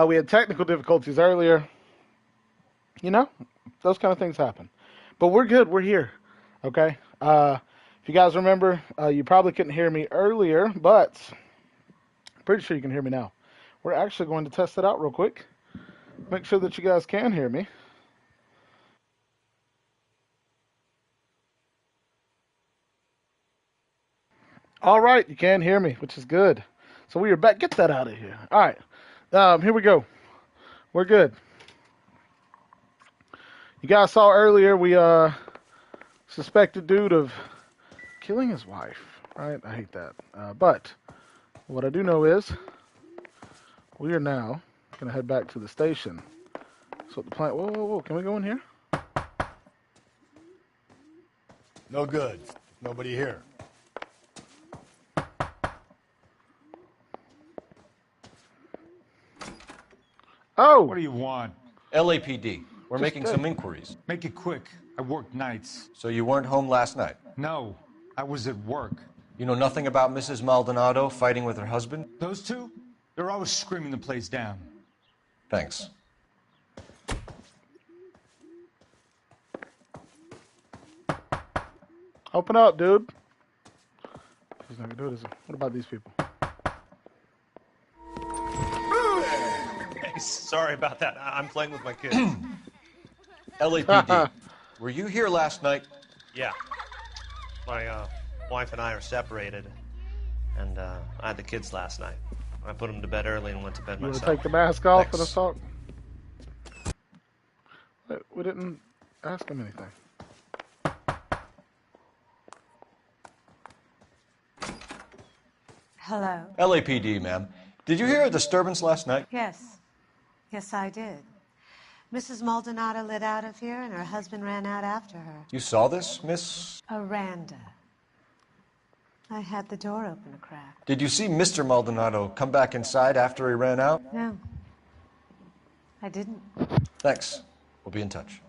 We had technical difficulties earlier. You know, those kind of things happen. But we're good. We're here. Okay. If you guys remember, you probably couldn't hear me earlier, but I'm pretty sure you can hear me now. We're actually going to test it out real quick. Make sure that you guys can hear me. All right, you can hear me, which is good. So we are back. Get that out of here. All right. Here we go. We're good. You guys saw earlier we suspected dude of killing his wife. Right? I hate that. But what I do know is we are now gonna head back to the station. So the plant. Whoa, whoa, whoa! Can we go in here? No good. Nobody here. Oh, What do you want? LAPD. We're making some inquiries. Make it quick. I work nights. So you weren't home last night? No, I was at work. You know nothing about Mrs. Maldonado fighting with her husband? Those two? They're always screaming the place down. Thanks. open up, dude. He's not gonna do it, is he? What about these people? Hey, sorry about that. I'm playing with my kids. LAPD. Were you here last night? Yeah. My wife and I are separated, and I had the kids last night. I put them to bed early and went to bed You want to myself. take the mask off Thanks. and us talk? Wait, we didn't ask him anything. Hello. LAPD, ma'am. Did you hear a disturbance last night? Yes. Yes, I did. Mrs. Maldonado lit out of here, and her husband ran out after her. You saw this, Miss? Aranda. I had the door open a crack. Did you see Mr. Maldonado come back inside after he ran out? No. I didn't. Thanks. We'll be in touch.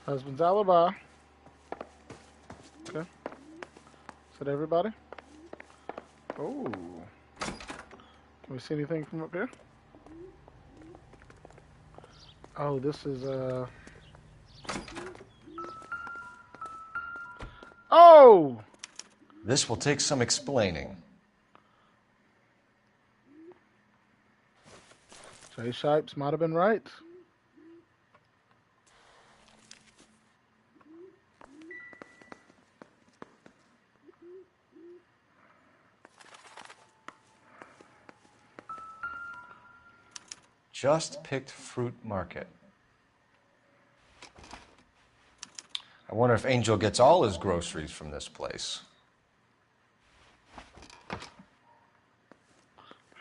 Husband's alibi. Okay. Is that everybody? Oh. Can we see anything from up here? Oh, this is Oh! This will take some explaining. Jay Shipes might have been right. Just picked fruit market. I wonder if Angel gets all his groceries from this place.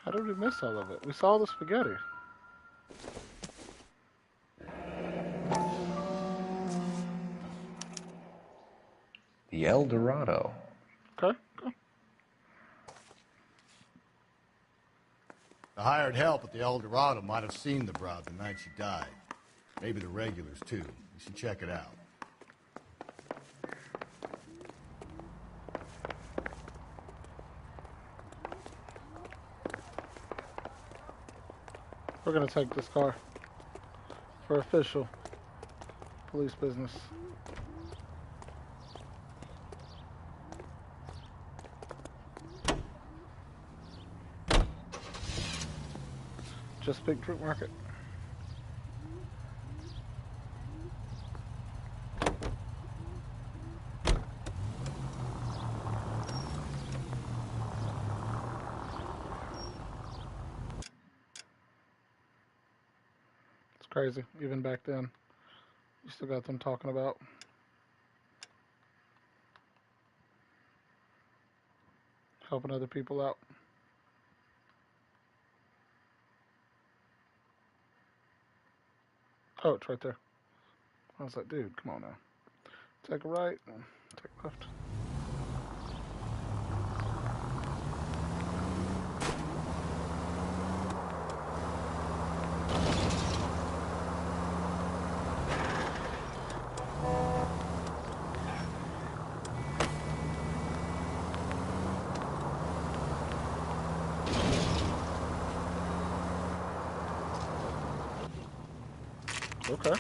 How did we miss all of it? We saw the spaghetti. The El Dorado. Okay. Okay. The hired help at the El Dorado might have seen the broad the night she died. Maybe the regulars, too. You should check it out. We're gonna take this car for official police business. Just big fruit market. It's crazy. Even back then, you still got them talking about helping other people out. Oh, it's right there. I was like, dude, come on now. Take a right, take a left. Okay.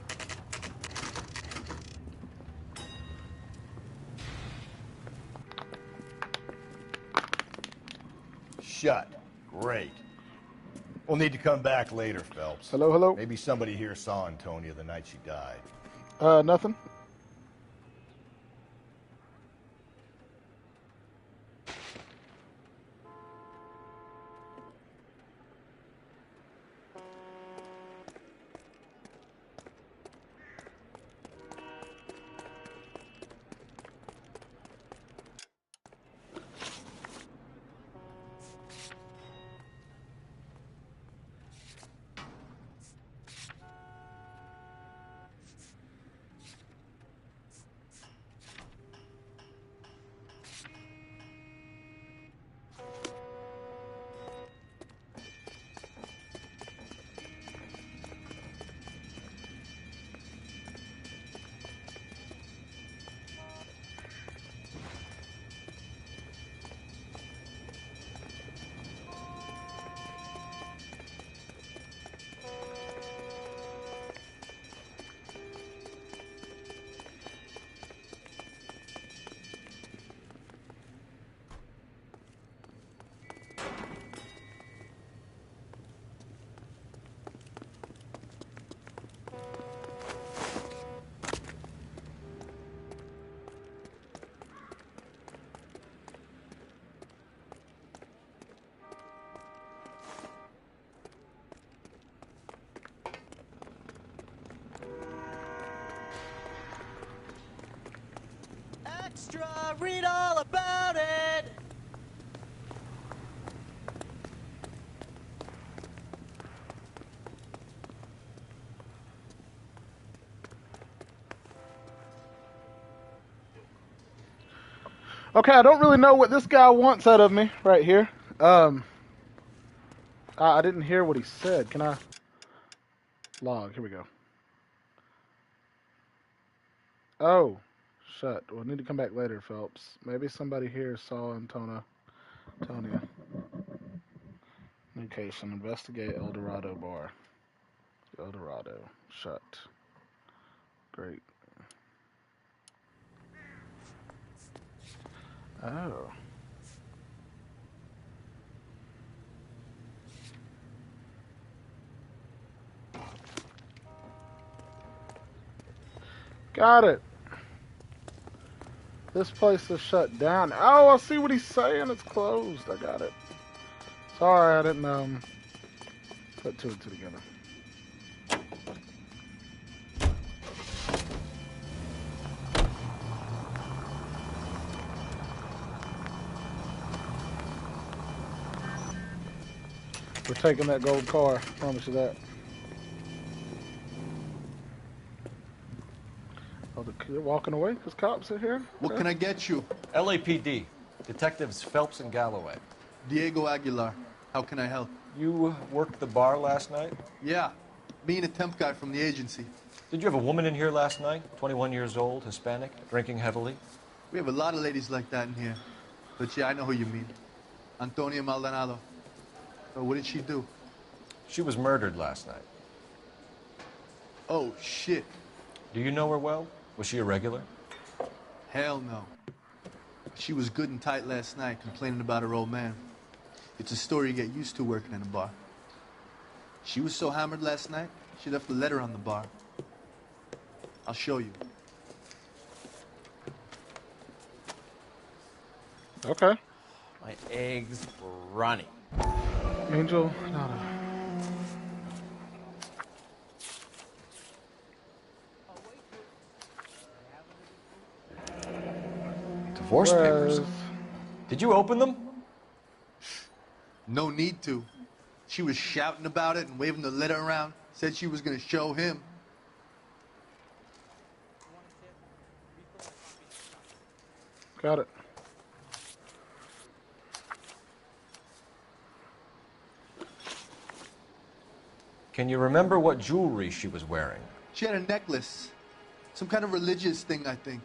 Shut. Great. We'll need to come back later, Phelps. Hello, hello. Maybe somebody here saw Antonia the night she died. Nothing. Extra, read all about it. Okay, I don't really know what this guy wants out of me right here. I didn't hear what he said. Can I log? Here we go. Oh, shut. We'll need to come back later, Phelps. Maybe somebody here saw Antonia. Location. Investigate El Dorado bar. El Dorado. Shut. Great. Oh. Got it. This place is shut down. Oh, I see what he's saying. It's closed. I got it. Sorry, I didn't put two and two together. We're taking that gold car. Promise you that. Oh, they're walking away because cops are here? What can I get you? LAPD. Detectives Phelps and Galloway. Diego Aguilar. How can I help? You worked the bar last night? Yeah, me and a temp guy from the agency. Did you have a woman in here last night? 21 years old, Hispanic, drinking heavily? We have a lot of ladies like that in here. But yeah, I know who you mean. Antonia Maldonado. So what did she do? She was murdered last night. Oh, shit. Do you know her well? Was she a regular? Hell no. She was good and tight last night, complaining about her old man. It's a story you get used to working in a bar. She was so hammered last night, she left a letter on the bar. I'll show you. Okay. My eggs running. Angel, not a... Divorce papers. Did you open them? No need to. She was shouting about it and waving the letter around. Said she was going to show him. Got it. Can you remember what jewelry she was wearing? She had a necklace. Some kind of religious thing, I think.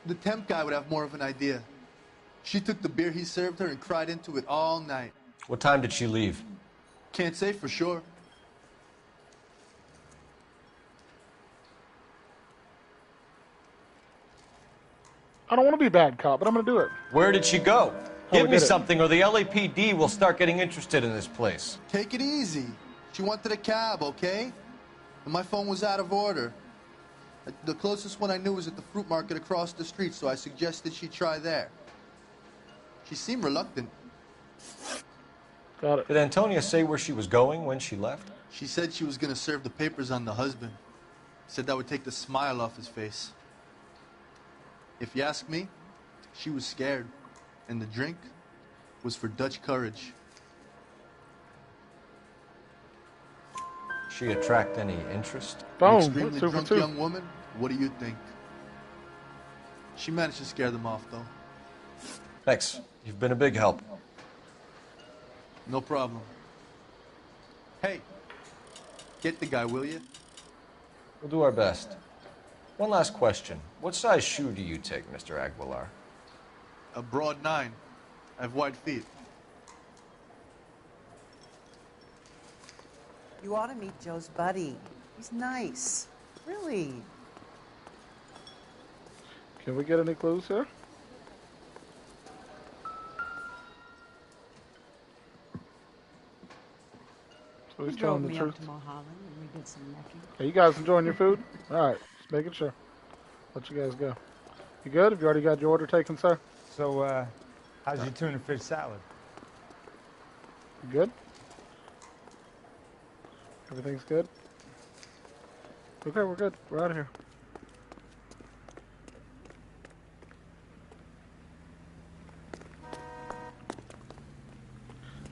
The temp guy would have more of an idea. She took the beer he served her and cried into it all night. What time did she leave? Can't say for sure. I don't want to be a bad cop, but I'm going to do it. Where did she go? we Give me did it. something or the LAPD will start getting interested in this place. Take it easy. She wanted a cab, okay? And my phone was out of order. The closest one I knew was at the fruit market across the street, so I suggested she try there. She seemed reluctant. Got it. Did Antonia say where she was going when she left? She said she was going to serve the papers on the husband. Said that would take the smile off his face. If you ask me, she was scared. And the drink was for Dutch courage. She attract any interest? An Boom. extremely Super drunk two. young woman? What do you think? She managed to scare them off, though. Thanks. You've been a big help. No problem. Hey, get the guy, will you? We'll do our best. One last question. What size shoe do you take, Mr. Aguilar? A broad 9. I have wide feet. You ought to meet Joe's buddy. He's nice. Really. Can we get any clues here? So he's telling the truth. To Mulholland and we did some necking. Hey, you guys enjoying your food? All right, just making sure. Let you guys go. You good? Have you already got your order taken, sir? So, how's your tuna fish salad? You good? Everything's good? Okay, we're good. We're out of here.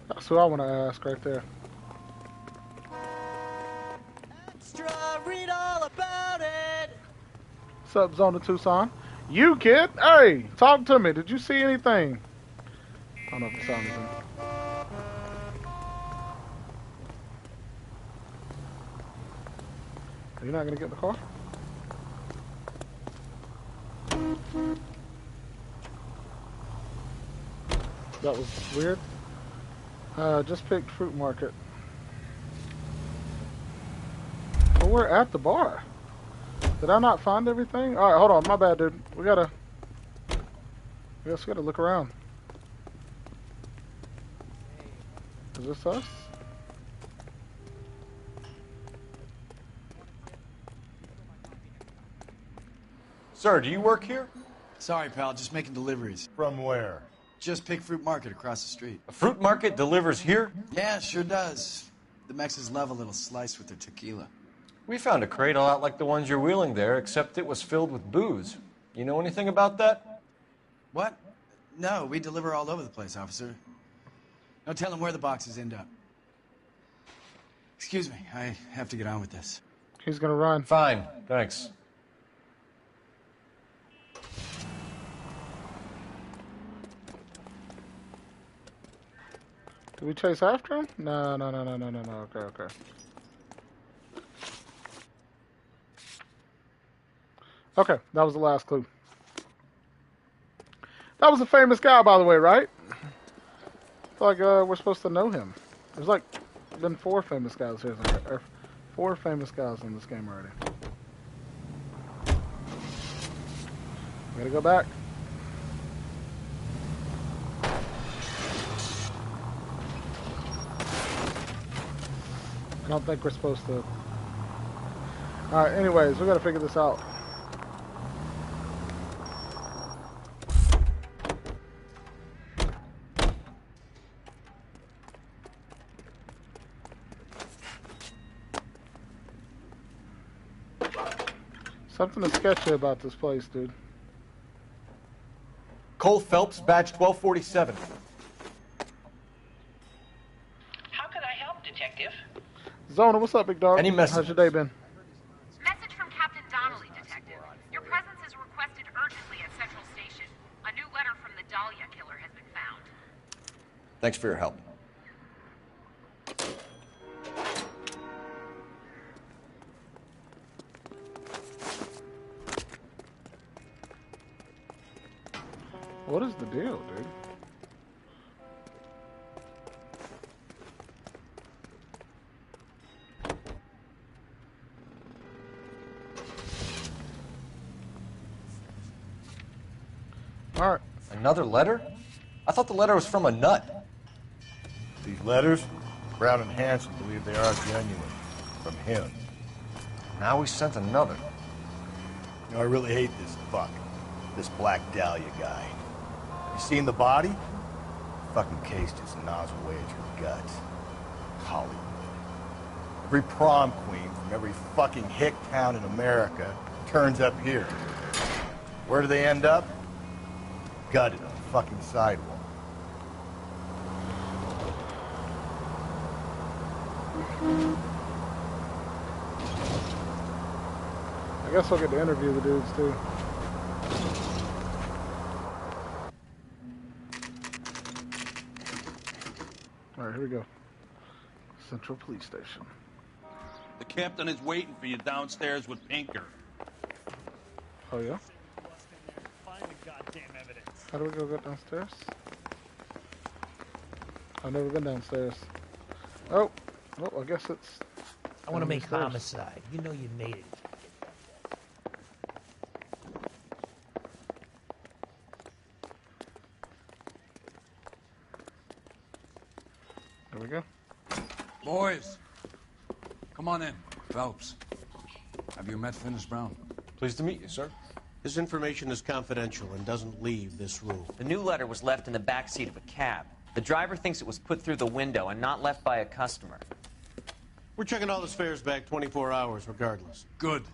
That's who I want to ask right there. Extra, read all about it. What's up, Zone of Tucson? You, kid? Hey, talk to me. Did you see anything? I don't know if the sound is in. Are you not going to get in the car? That was weird. Just picked Fruit Market. Oh, we're at the bar. Did I not find everything? Alright, hold on. My bad, dude. I guess we gotta look around. Is this us? Sir, do you work here? Sorry, pal, just making deliveries. From where? Just Pig Fruit Market across the street. A fruit market delivers here? Yeah, sure does. The Mexes love a little slice with their tequila. We found a crate a lot like the ones you're wheeling there, except it was filled with booze. You know anything about that? What? No, we deliver all over the place, officer. No telling where the boxes end up. Excuse me, I have to get on with this. He's gonna run. Fine, thanks. Did we chase after him? No. Okay. Okay, that was the last clue. That was a famous guy, by the way, right? I feel like we're supposed to know him. There's like been 4 famous guys here, or 4 famous guys in this game already. Gotta go back. I don't think we're supposed to. Alright, anyways, we gotta figure this out. Something is sketchy about this place, dude. Cole Phelps, badge 1247. How can I help, Detective? Zona, what's up, big dog? Any messages? How's your day been? Message from Captain Donnelly, Detective. Your presence is requested urgently at Central Station. A new letter from the Dahlia killer has been found. Thanks for your help. What is the deal, dude? All right. Another letter? I thought the letter was from a nut. These letters, Brown and Hanson believe they are genuine. From him. Now we sent another. You know, I really hate this fuck. This Black Dahlia guy. You seen the body? Fucking case just gnaws away at your guts. Hollywood. Every prom queen from every fucking hick town in America turns up here. Where do they end up? Gutted on the fucking sidewalk. I guess I'll get to interview the dudes too. All right, here we go. Central Police Station. The captain is waiting for you downstairs with Pinker. Oh yeah? How do we go downstairs? I've never been downstairs. Oh, well, I guess it's... I want to make homicide. You know you made it. There we go. Boys, come on in. Phelps, have you met Finis Brown? Pleased to meet you, sir. This information is confidential and doesn't leave this room. The new letter was left in the back seat of a cab. The driver thinks it was put through the window and not left by a customer. We're checking all his fares back 24 hours regardless. Good.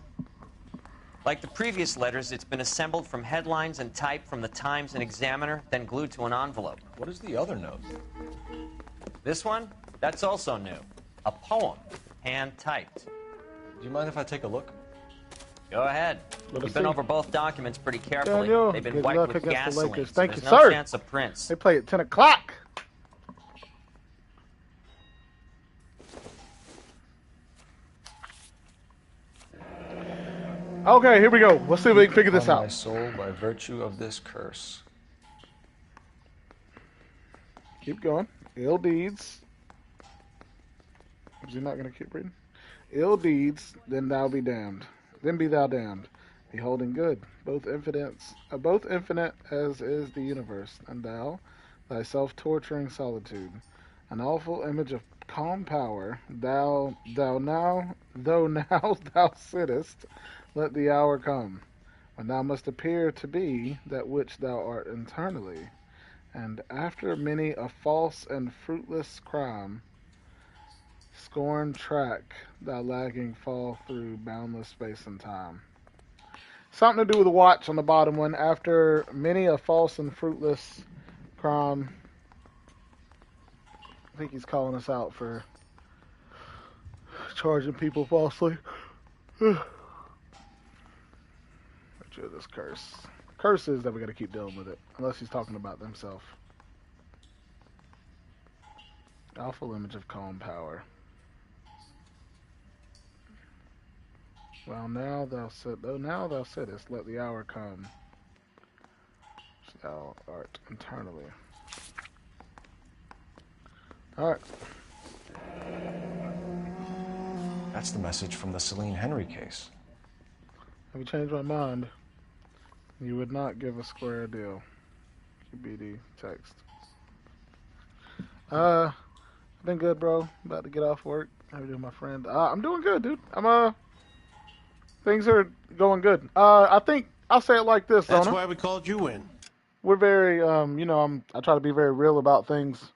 Like the previous letters, it's been assembled from headlines and typed from the Times and Examiner, then glued to an envelope. What is the other note? This one? That's also new. A poem, hand-typed. Do you mind if I take a look? Go ahead. We've been over both documents pretty carefully. Daniel, They've been good wiped luck with against the gasoline. Lakers. So Thank there's you, no sir. chance of prints. They play at 10 o'clock. Okay, here we go. Let's see if we can figure this Upon out. my soul, by virtue of this curse. Keep going. Ill deeds. Is he not going to keep reading? Ill deeds, then thou be damned. Then be thou damned. Beholding good, both infinite as is the universe, and thou, thyself torturing solitude, an awful image of calm power, though now thou sittest, let the hour come, when thou must appear to be that which thou art internally, and after many a false and fruitless crime, scorn track thy lagging fall through boundless space and time. Something to do with the watch on the bottom one. After many a false and fruitless crime. I think he's calling us out for charging people falsely. Virtue of this curse. Curse is that we got to keep dealing with it, unless he's talking about themselves. Awful image of calm power. Well, now thou sittest, let the hour come, which thou art internally. Alright. That's the message from the Celine Henry case. Have you changed my mind? You would not give a square deal. QBD text. Been good, bro. About to get off work. How you doing, my friend? I'm doing good, dude. Things are going good. I think I'll say it like this. That's Donna. why we called you in. We're very, I try to be very real about things.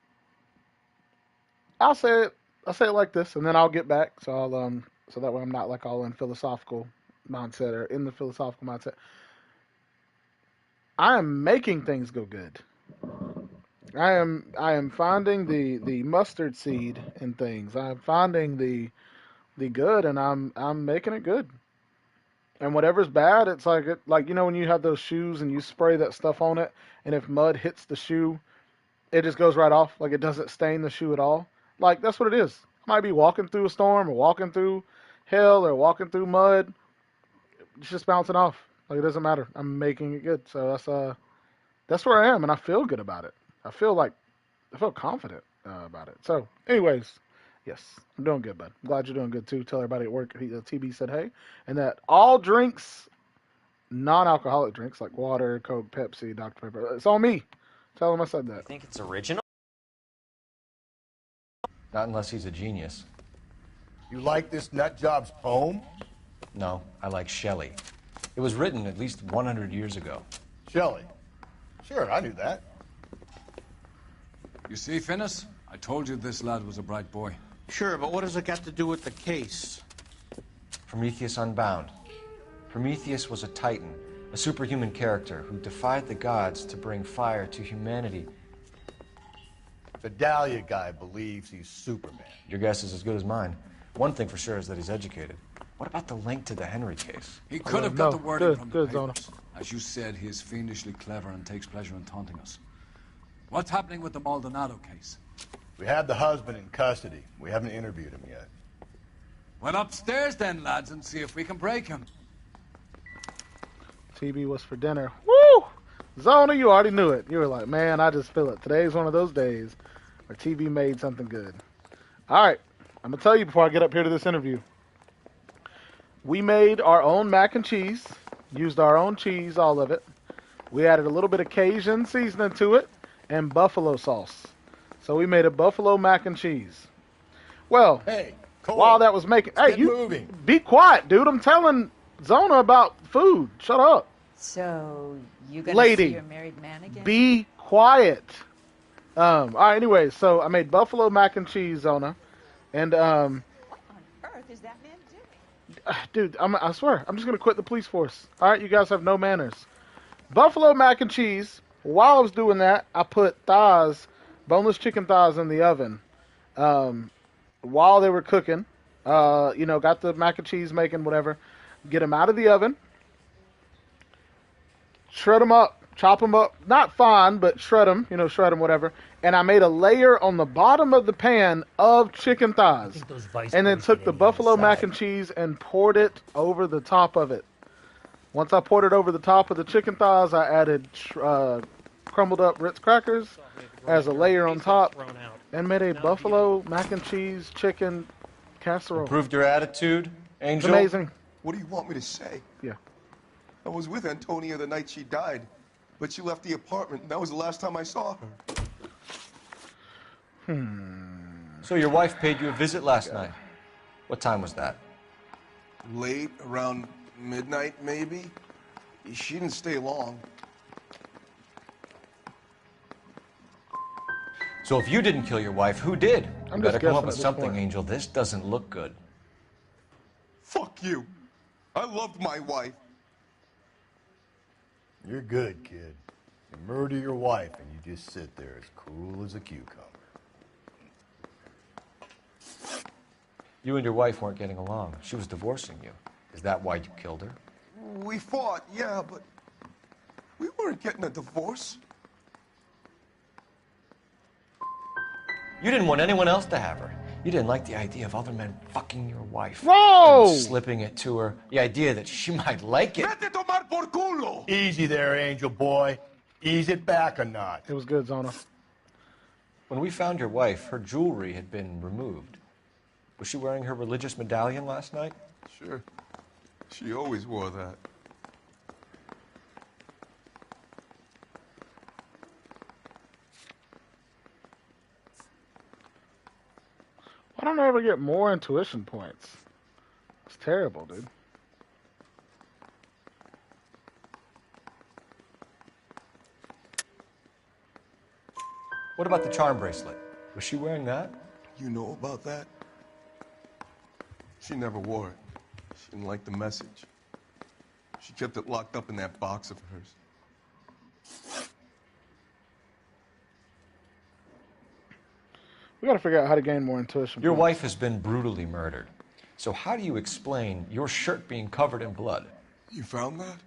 I'll say it like this, and then I'll get back. So so that way I'm not like all in philosophical mindset or in the philosophical mindset. I am making things go good. I am finding the mustard seed in things. I'm finding the good, and I'm making it good. And whatever's bad, it's like when you have those shoes and you spray that stuff on it, and if mud hits the shoe, it just goes right off. Like it doesn't stain the shoe at all. Like that's what it is. I might be walking through a storm or walking through hell or walking through mud. It's just bouncing off. Like it doesn't matter. I'm making it good. So that's where I am, and I feel good about it. I feel confident about it. So, anyways. Yes, I'm doing good, bud. I'm glad you're doing good too. Tell everybody at work TB said hey, and that all drinks non-alcoholic drinks like water, Coke, Pepsi, Dr. Pepper. It's on me. Tell him I said that. You think it's original? Not unless he's a genius. You like this nut job's poem? No, I like Shelley. It was written at least 100 years ago. Shelley? Sure, I knew that. You see, Finnis? I told you this lad was a bright boy. Sure, but what does it got to do with the case? Prometheus Unbound. Prometheus was a titan, a superhuman character who defied the gods to bring fire to humanity. The Dahlia guy believes he's Superman. Your guess is as good as mine. One thing for sure is that he's educated. What about the link to the Henry case? He could have got the wording from the Zona. papers. As you said, he is fiendishly clever and takes pleasure in taunting us. What's happening with the Maldonado case? We have the husband in custody. We haven't interviewed him yet. Well, upstairs then, lads, and see if we can break him. TB was for dinner. Woo! Zona, you already knew it. You were like, man, I just feel it. Today's one of those days where TV made something good. All right. I'm going to tell you before I get up here to this interview. We made our own mac and cheese. Used our own cheese, all of it. We added a little bit of Cajun seasoning to it and buffalo sauce. So we made a buffalo mac and cheese. Well, hey, Cole, while that was making... Hey, you moving. Be quiet, dude. I'm telling Zona about food. Shut up. So, you gonna Lady, see your married man again? Be quiet. All right, anyways, so I made buffalo mac and cheese, Zona. And, What on earth is that man doing? dude, I swear, I'm just going to quit the police force. All right, you guys have no manners. Buffalo mac and cheese. While I was doing that, I put thighs, boneless chicken thighs in the oven while they were cooking. Got the mac and cheese making, whatever. Get them out of the oven. Shred them up. Chop them up. Not fine, but shred them, whatever. And I made a layer on the bottom of the pan of chicken thighs. And then took the buffalo mac and cheese and poured it over the top of it. Once I poured it over the top of the chicken thighs, I added crumbled up Ritz crackers as a layer on top and made a buffalo mac and cheese chicken casserole. Improved your attitude, Angel? It's amazing. What do you want me to say? Yeah. I was with Antonia the night she died, but she left the apartment, and that was the last time I saw her. So your wife paid you a visit last night. What time was that? Late, around midnight, maybe? She didn't stay long. So if you didn't kill your wife, who did? You I'm better just come up guessing with at this something, point. Angel. This doesn't look good. Fuck you. I loved my wife. You're good, kid. You murder your wife and you just sit there as cool as a cucumber. You and your wife weren't getting along. She was divorcing you. Is that why you killed her? We fought, yeah, but we weren't getting a divorce. You didn't want anyone else to have her. You didn't like the idea of other men fucking your wife. Whoa! And slipping it to her. The idea that she might like it. Vete tomar por culo! Easy there, Angel boy. Ease it back a notch. It was good, Zona. When we found your wife, her jewelry had been removed. Was she wearing her religious medallion last night? Sure. She always wore that. Why don't I ever get more intuition points? It's terrible, dude. What about the charm bracelet? Was she wearing that? You know about that? She never wore it. She didn't like the message. She kept it locked up in that box of hers. We gotta figure out how to gain more intuition Your points. wife has been brutally murdered. So how do you explain your shirt being covered in blood? You found that?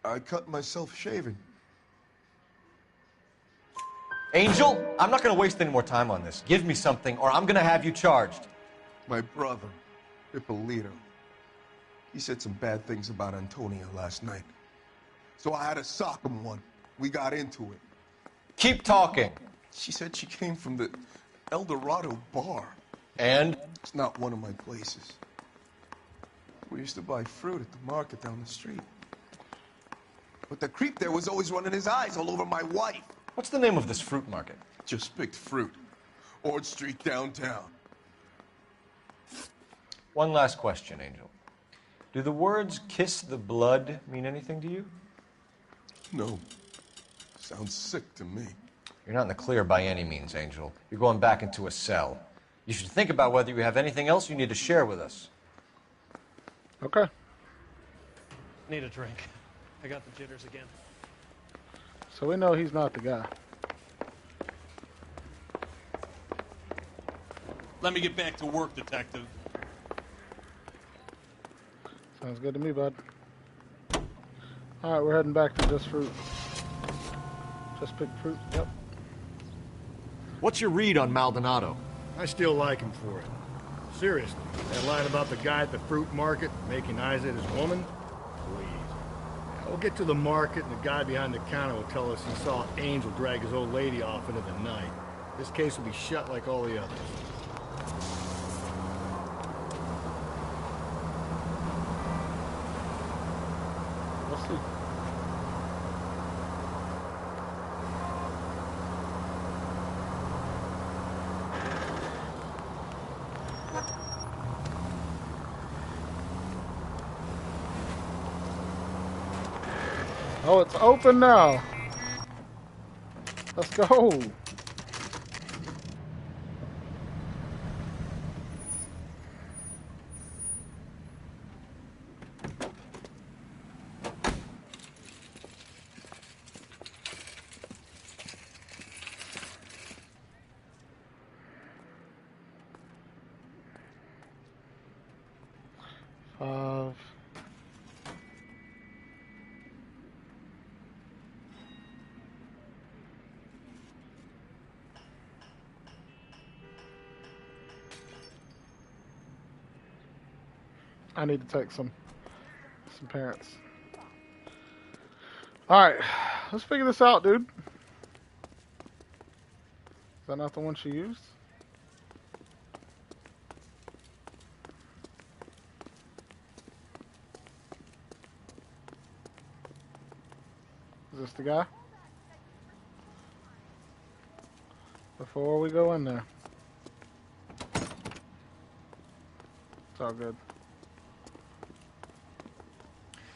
I cut myself shaving. Angel, I'm not going to waste any more time on this. Give me something or I'm going to have you charged. My brother, Ippolito, he said some bad things about Antonia last night. So I had to sock him one. We got into it. Keep talking. She said she came from the El Dorado bar. And? It's not one of my places. We used to buy fruit at the market down the street. But the creep there was always running his eyes all over my wife. What's the name of this fruit market? Just picked fruit. Ord Street downtown. One last question, Angel. Do the words kiss the blood mean anything to you? No. Sounds sick to me. You're not in the clear by any means, Angel. You're going back into a cell. You should think about whether you have anything else you need to share with us. Okay. Need a drink. I got the jitters again. So we know he's not the guy. Let me get back to work, Detective. Sounds good to me, bud. Alright, we're heading back to Just Fruit. Just pick fruit, yep. What's your read on Maldonado? I still like him for it. Seriously, that line about the guy at the fruit market making eyes at his woman? Please. We'll get to the market and the guy behind the counter will tell us he saw Angel drag his old lady off into the night. This case will be shut like all the others. We'll see. Oh, it's open now. Let's go. Five. I need to take some parents. Alright, let's figure this out, dude. Is that not the one she used? Is this the guy? Before we go in there. It's all good.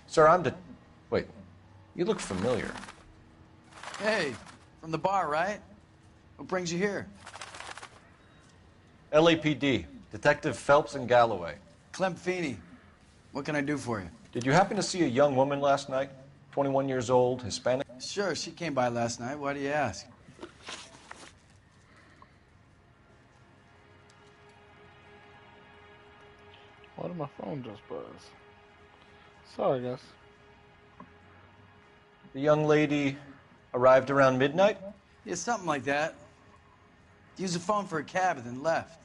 Sir, Wait, you look familiar. Hey, from the bar, right? What brings you here? LAPD, Detective Phelps and Galloway. Clem Feeney. What can I do for you? Did you happen to see a young woman last night? 21 years old, Hispanic? Sure, she came by last night. Why do you ask? Why did my phone just buzz? Sorry, guys. The young lady arrived around midnight? Yeah, something like that. Used the phone for a cab and then left.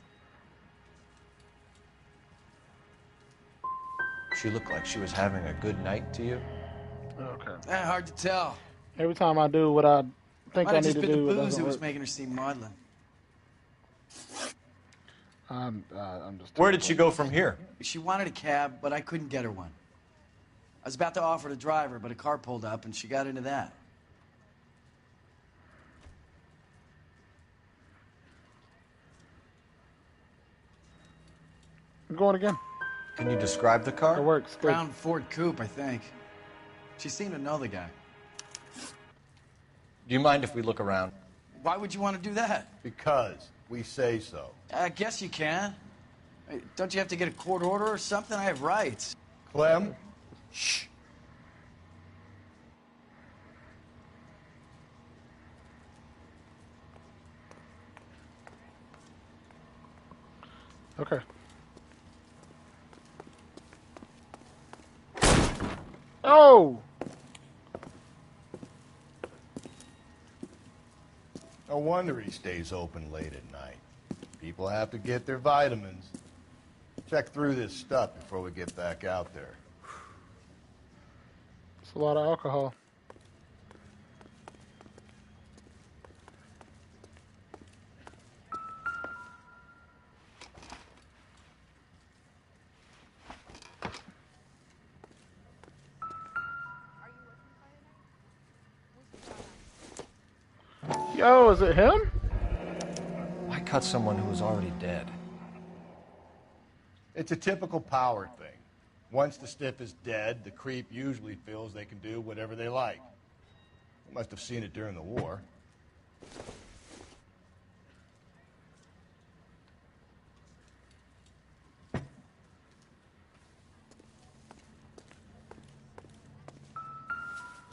She looked like she was having a good night to you? Okay. Hard to tell. Every time I do what I think I need to do, the it booze doesn't that was work. making her seem maudlin. I'm just. Where did she go from here? She wanted a cab, but I couldn't get her one. I was about to offer to drive her, but a car pulled up and she got into that. I'm going again. Can you describe the car? It works. Good. Brown Ford Coupe, I think. She seemed to know the guy. Do you mind if we look around? Why would you want to do that? Because we say so. I guess you can. Hey, don't you have to get a court order or something? I have rights. Clem? Shh. Okay. Oh! No wonder he stays open late at night. People have to get their vitamins. Check through this stuff before we get back out there. It's a lot of alcohol. Yo, is it him? Why cut someone who was already dead? It's a typical power thing. Once the stiff is dead, the creep usually feels they can do whatever they like. You must have seen it during the war.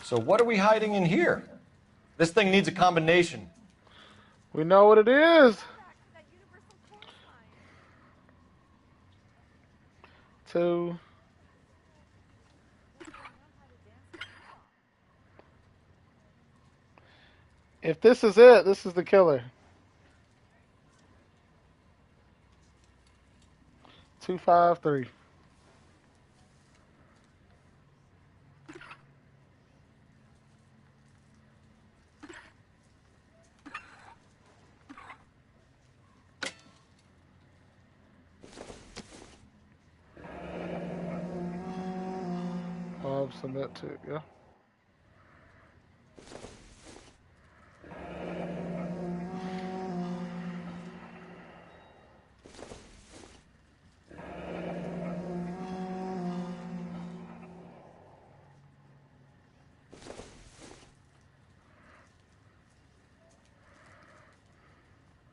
So what are we hiding in here? This thing needs a combination. We know what it is. 2. If this is it, this is the killer. 253. Submit to, yeah.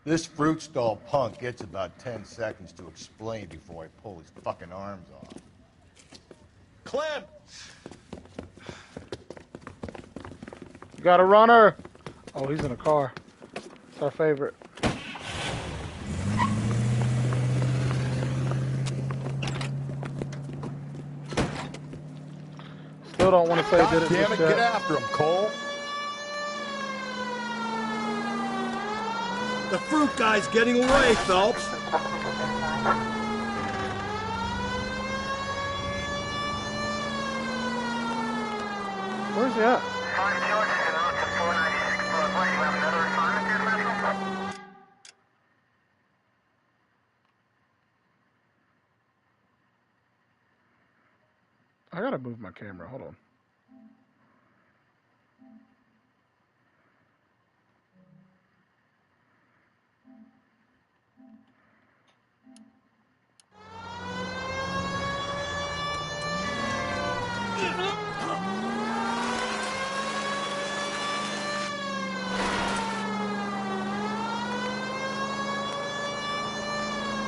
This fruit stall punk gets about 10 seconds to explain before I pull his fucking arms off. Clem! You got a runner. Oh, he's in a car. It's our favorite. Still don't want to say did it. Damn it, get after him, Cole. The fruit guy's getting away, Phelps. Where's he at? I gotta move my camera. Hold on.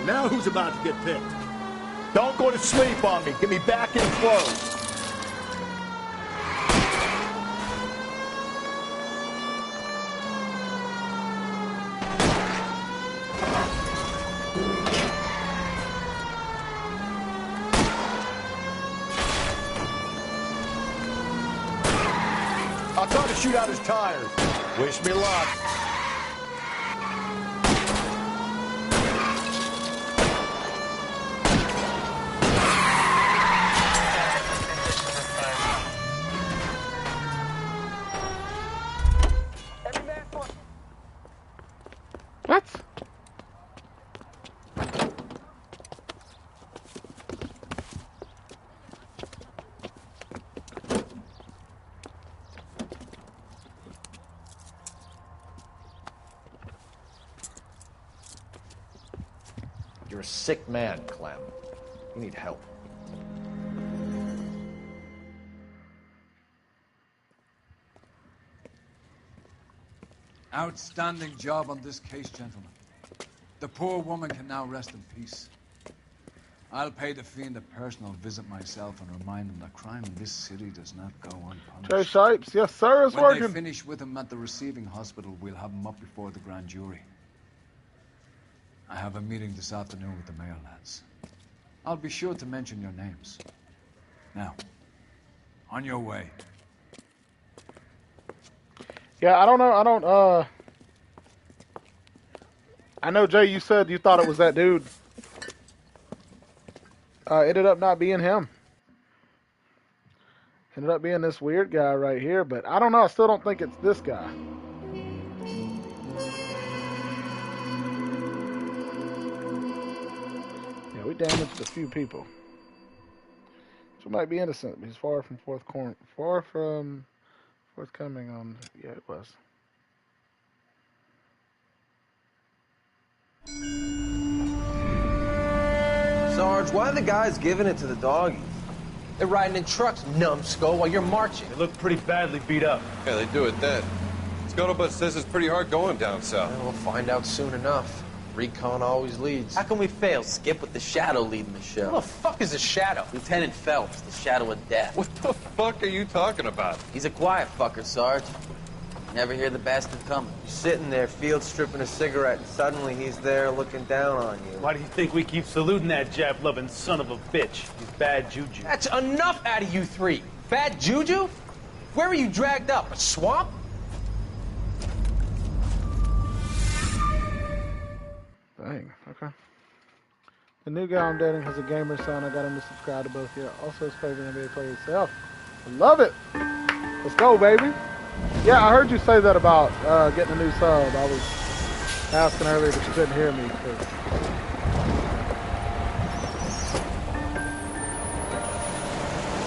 Now who's about to get picked? Don't go to sleep on me. Get me back in close. I'll try to shoot out his tires. Wish me luck. What? You're a sick man, Clem. You need help. Outstanding job on this case, gentlemen. The poor woman can now rest in peace. I'll pay the fiend a personal visit myself and remind him that crime in this city does not go unpunished. Jay Shipes, yes sir, it's when working. they finish with him at the receiving hospital, we'll have him up before the grand jury. I have a meeting this afternoon with the mayor lads. I'll be sure to mention your names. Now, on your way. Yeah, I know, Jay, you said you thought it was that dude. Ended up not being him. Ended up being this weird guy right here, but I don't know. I still don't think it's this guy. Yeah, we damaged a few people. So might be innocent. He's far from forthcoming on. Yeah, it was. Sarge, why are the guys giving it to the doggies? They're riding in trucks, numbskull, while you're marching. They look pretty badly beat up. Yeah, they do it then. Scuttlebutt says it's pretty hard going down south. Well, we'll find out soon enough. Recon always leads. How can we fail, Skip, with the Shadow leading the show? Who the fuck is the Shadow? Lieutenant Phelps, the Shadow of Death. What the fuck are you talking about? He's a quiet fucker, Sarge. Never hear the bastard coming. You're sitting there, field stripping a cigarette, and suddenly he's there looking down on you. Why do you think we keep saluting that Jap-loving son of a bitch? He's bad juju. That's enough out of you three. Bad juju? Where were you dragged up? A swamp? Dang, okay. The new guy I'm dating has a gamer son. I got him to subscribe to both here. Also, his favorite NBA player himself. I love it. Let's go, baby. Yeah, I heard you say that about getting a new sub. I was asking earlier, but you couldn't hear me.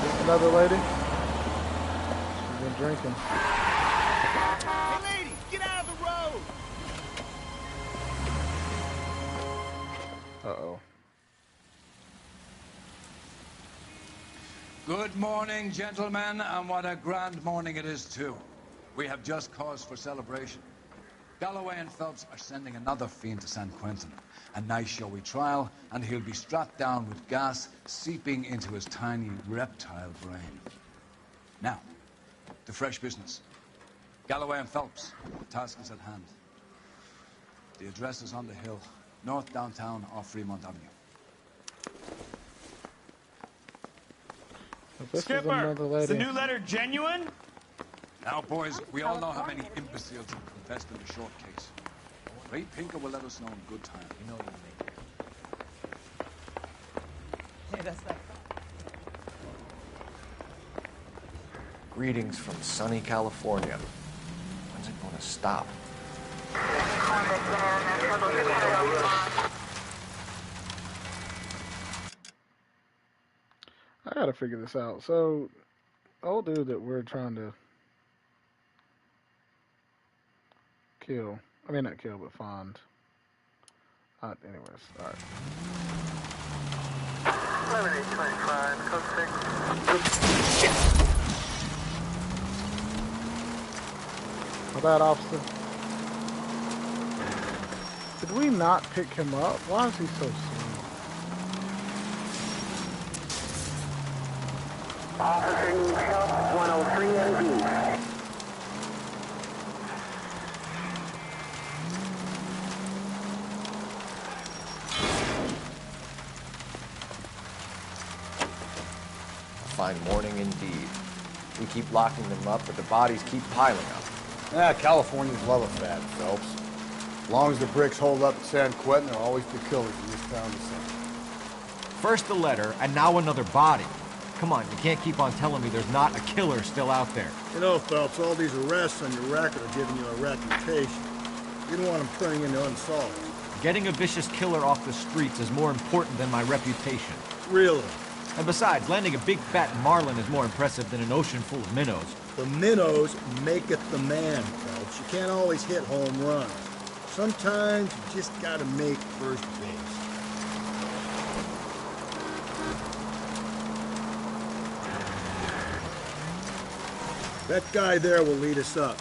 Just another lady. She's been drinking. Hey, ladies, get out of the road! Uh-oh. Good morning, gentlemen, and what a grand morning it is, too. We have just cause for celebration. Galloway and Phelps are sending another fiend to San Quentin. A nice showy trial, and he'll be strapped down with gas seeping into his tiny reptile brain. Now, to fresh business. Galloway and Phelps, the task is at hand. The address is on the hill, north downtown off Fremont Avenue. Skipper, is the new letter genuine? Now, boys, we all know how many imbeciles have confessed in the short case. Ray Pinker will let us know in good time. You know you mean. Hey, that's that. Greetings from sunny California. When's it going to stop? I gotta figure this out. So, old dude that we're trying to kill. I mean, not kill, but find. Anyways, alright. 11-825, code 6. Shit! My bad, officer. Did we not pick him up? Why is he so slow? Officer needs help, 103 MD. Fine morning indeed. We keep locking them up, but the bodies keep piling up. Yeah, Californians love a fad, Phelps. As long as the bricks hold up at San Quentin, there'll always be killers in this town to sing. First the letter, and now another body. Come on, you can't keep on telling me there's not a killer still out there. You know, Phelps, all these arrests on your record are giving you a reputation. You don't want them turning into unsolved. Getting a vicious killer off the streets is more important than my reputation. Really? And besides, landing a big fat marlin is more impressive than an ocean full of minnows. The minnows maketh the man, Phelps. You can't always hit home runs. Sometimes you just gotta make first base. That guy there will lead us up.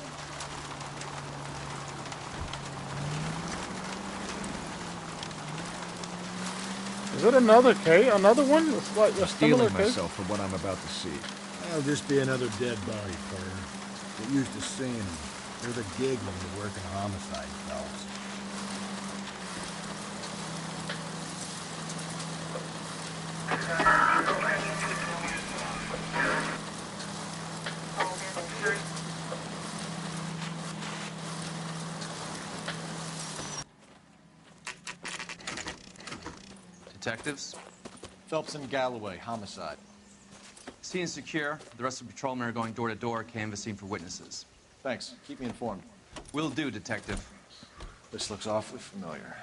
Is it another case? Another one? It's like a similar Stealing case? myself for what I'm about to see. That'll just be another dead body, partner. Get used to seeing them. They're the gig when you work in homicide, Phelps. Detectives? Phelps and Galloway, homicide. Scene is secure. The rest of the patrolmen are going door to door, canvassing for witnesses. Thanks. Keep me informed. Will do, Detective. This looks awfully familiar.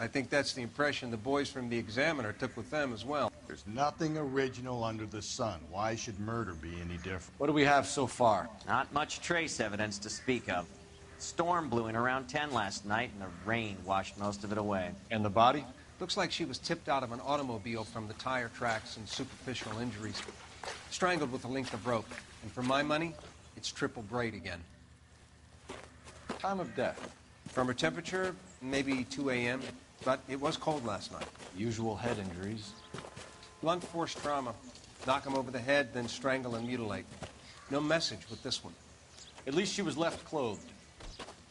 I think that's the impression the boys from the Examiner took with them as well. There's nothing original under the sun. Why should murder be any different? What do we have so far? Not much trace evidence to speak of. Storm blew in around 10 last night, and the rain washed most of it away. And the body? Looks like she was tipped out of an automobile from the tire tracks and superficial injuries. Strangled with a length of rope. And for my money, it's triple braid again. Time of death? From her temperature, maybe 2 a.m., but it was cold last night. Usual head injuries. Blunt force trauma. Knock him over the head, then strangle and mutilate. No message with this one. At least she was left clothed.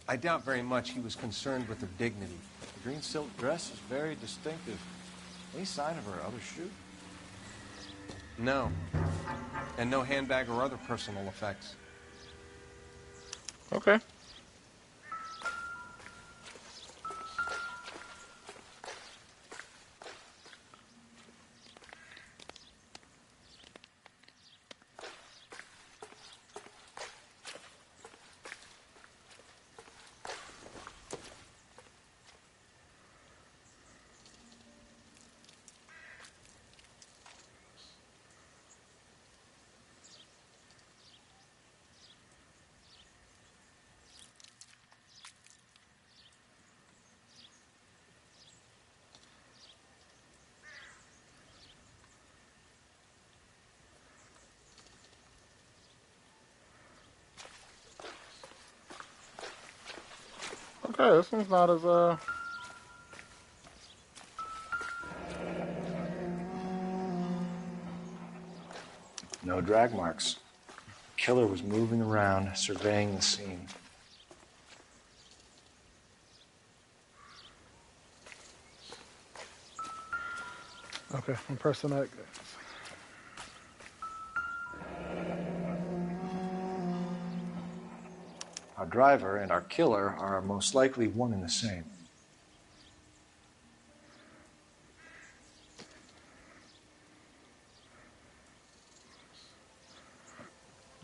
I doubt very much he was concerned with her dignity. The green silk dress is very distinctive. Any sign of her other shoe? No. And no handbag or other personal effects. Okay. Okay, this one's not as, No drag marks. The killer was moving around, surveying the scene. Okay, I'm pressing that. Our driver and our killer are most likely one and the same.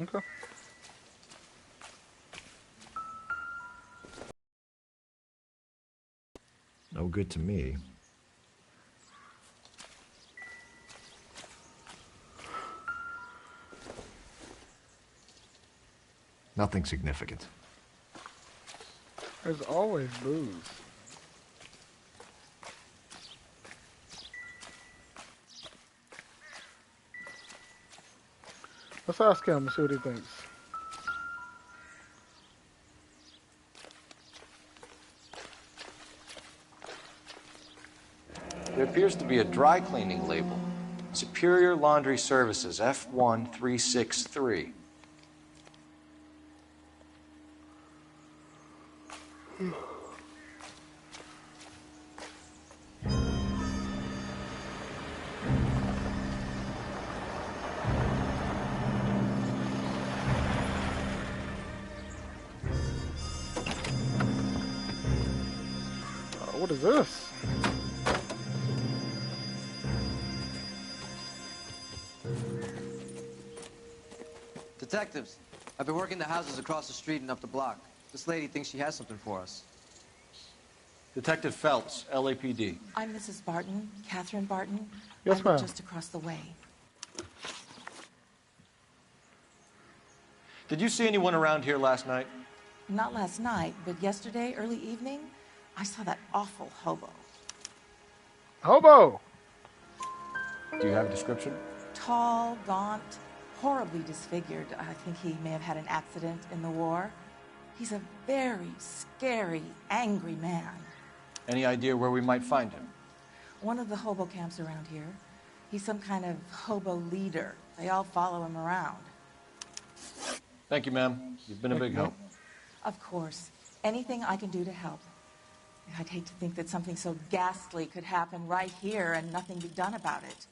Okay. No good to me. Nothing significant. There's always booze. Let's ask him and see what he thinks. There appears to be a dry cleaning label. Superior Laundry Services, F1363. What is this? Detectives, I've been working the houses across the street and up the block. This lady thinks she has something for us. Detective Phelps, LAPD. I'm Mrs. Barton, Catherine Barton. Yes, I live ma'am. just across the way. Did you see anyone around here last night? Not last night, but yesterday, early evening, I saw that awful hobo. Hobo! Do you have a description? Tall, gaunt, horribly disfigured. I think he may have had an accident in the war. He's a very scary, angry man. Any idea where we might find him? One of the hobo camps around here. He's some kind of hobo leader. They all follow him around. Thank you, ma'am. You've been a big help. Of course. Anything I can do to help. I'd hate to think that something so ghastly could happen right here and nothing be done about it.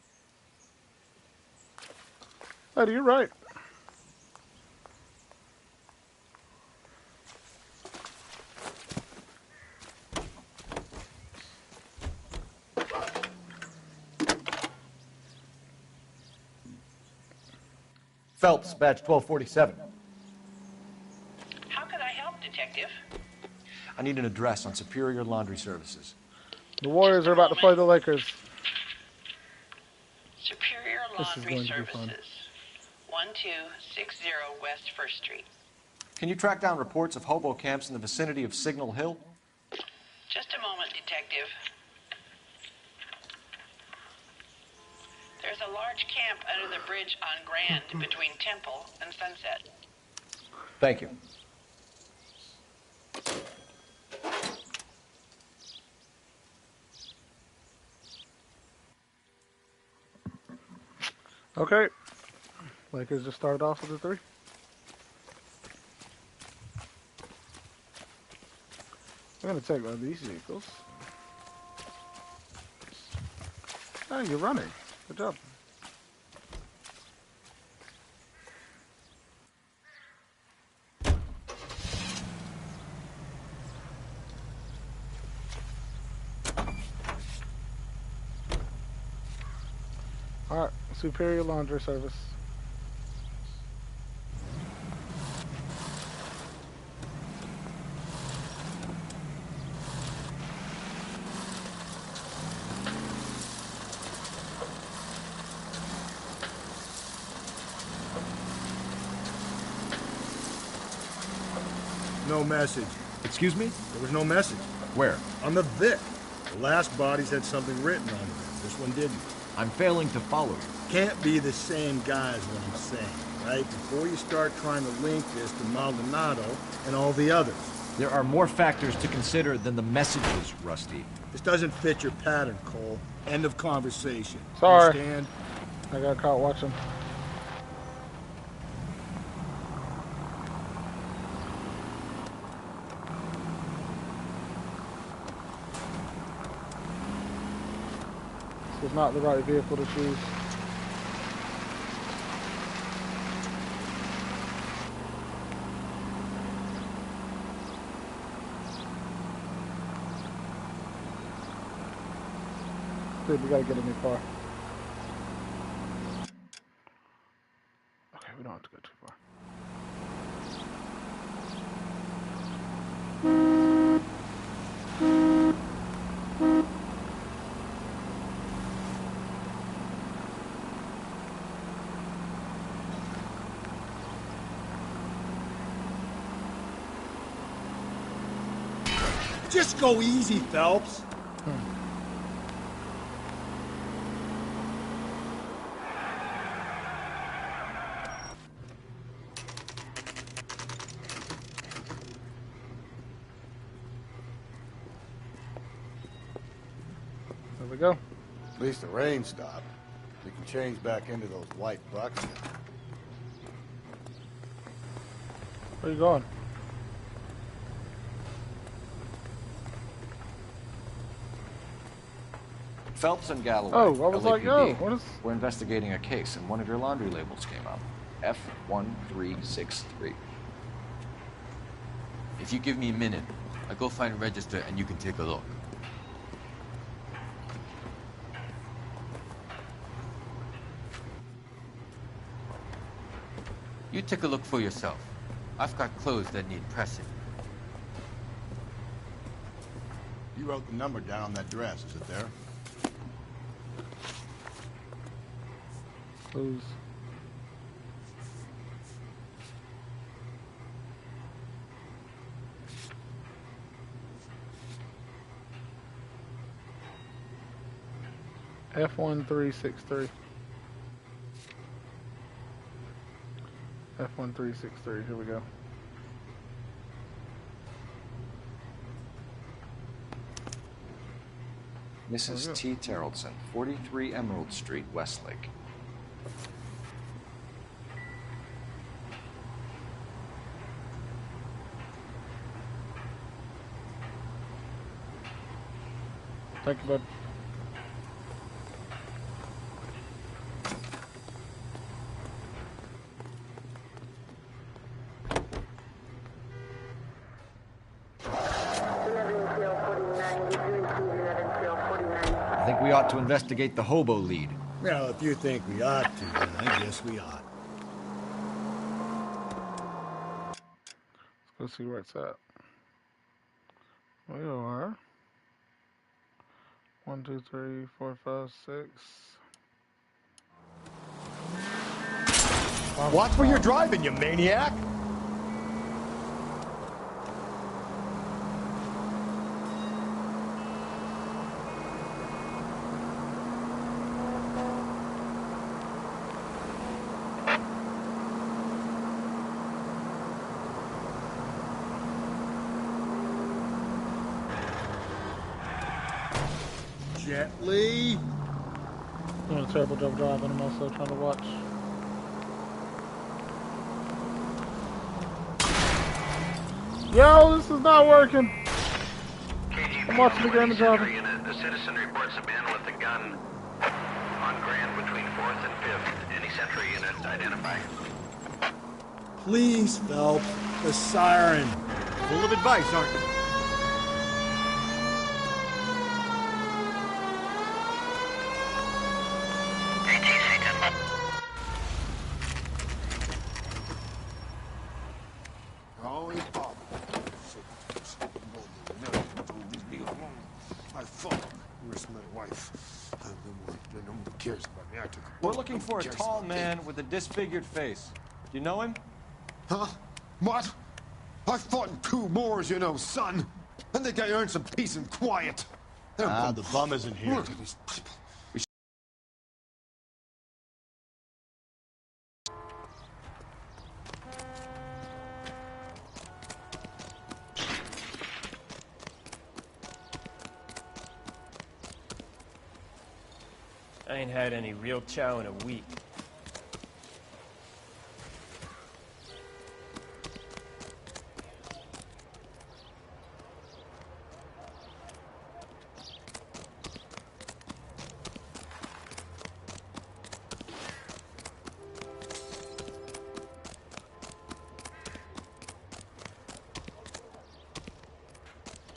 Eddie, you're right. Phelps, badge 1247. How could I help, Detective? I need an address on Superior Laundry Services. The Warriors are about to play the Lakers. Superior This is Laundry going to be fun. Services, 1260 West 1st Street. Can you track down reports of hobo camps in the vicinity of Signal Hill? Just a moment, Detective. There's a large camp under the bridge on Grand between Temple and Sunset. Thank you. Okay. Lakers just started off with a 3. I'm going to take one of these vehicles. Oh, you're running. Good job. Alright, Superior Laundry Service. No message. Excuse me? There was no message. Where? On the Vic. The last bodies had something written on them. This one didn't. I'm failing to follow you. Can't be the same guy is what I'm saying, right? Before you start trying to link this to Maldonado and all the others. There are more factors to consider than the messages, Rusty. This doesn't fit your pattern, Cole. End of conversation. Sorry. Understand? I got caught watching. This was not the right vehicle to choose. Dude, we gotta get a new car. Okay, we don't have to go too far. Just go easy, Phelps. There we go. At least the rain stopped. We can change back into those white bucks now. Where you going? Phelps and Galloway. Oh, I was like, LAPD, yo, what is... We're investigating a case, and one of your laundry labels came up. F1363. If you give me a minute, I'll go find a register and you can take a look. You take a look for yourself. I've got clothes that need pressing. You wrote the number down on that dress, is it there? Close. F1363. F1363, here we go. Mrs. T. Terrellson, 43 Emerald Street, Westlake. Thank you, bud. I think we ought to investigate the hobo lead. Well, if you think we ought to, then I guess we ought. Let's go see where it's at. We are 1, 2, 3, 4, 5, 6. Watch where you're driving, you maniac! Gently. Doing a terrible job driving. I'm also trying to watch. Yo, this is not working. I'm watching the game and driving. A citizen reports a man with a gun on Grand between 4th and 5th. Any Central unit identify. Please, Phelps. The siren. Full of advice, aren't you? We're looking for a tall man with a disfigured face. Do you know him? Huh? What? I fought in 2 wars, you know, son. I think I earned some peace and quiet. The bum isn't here. I ain't had any real chow in a week.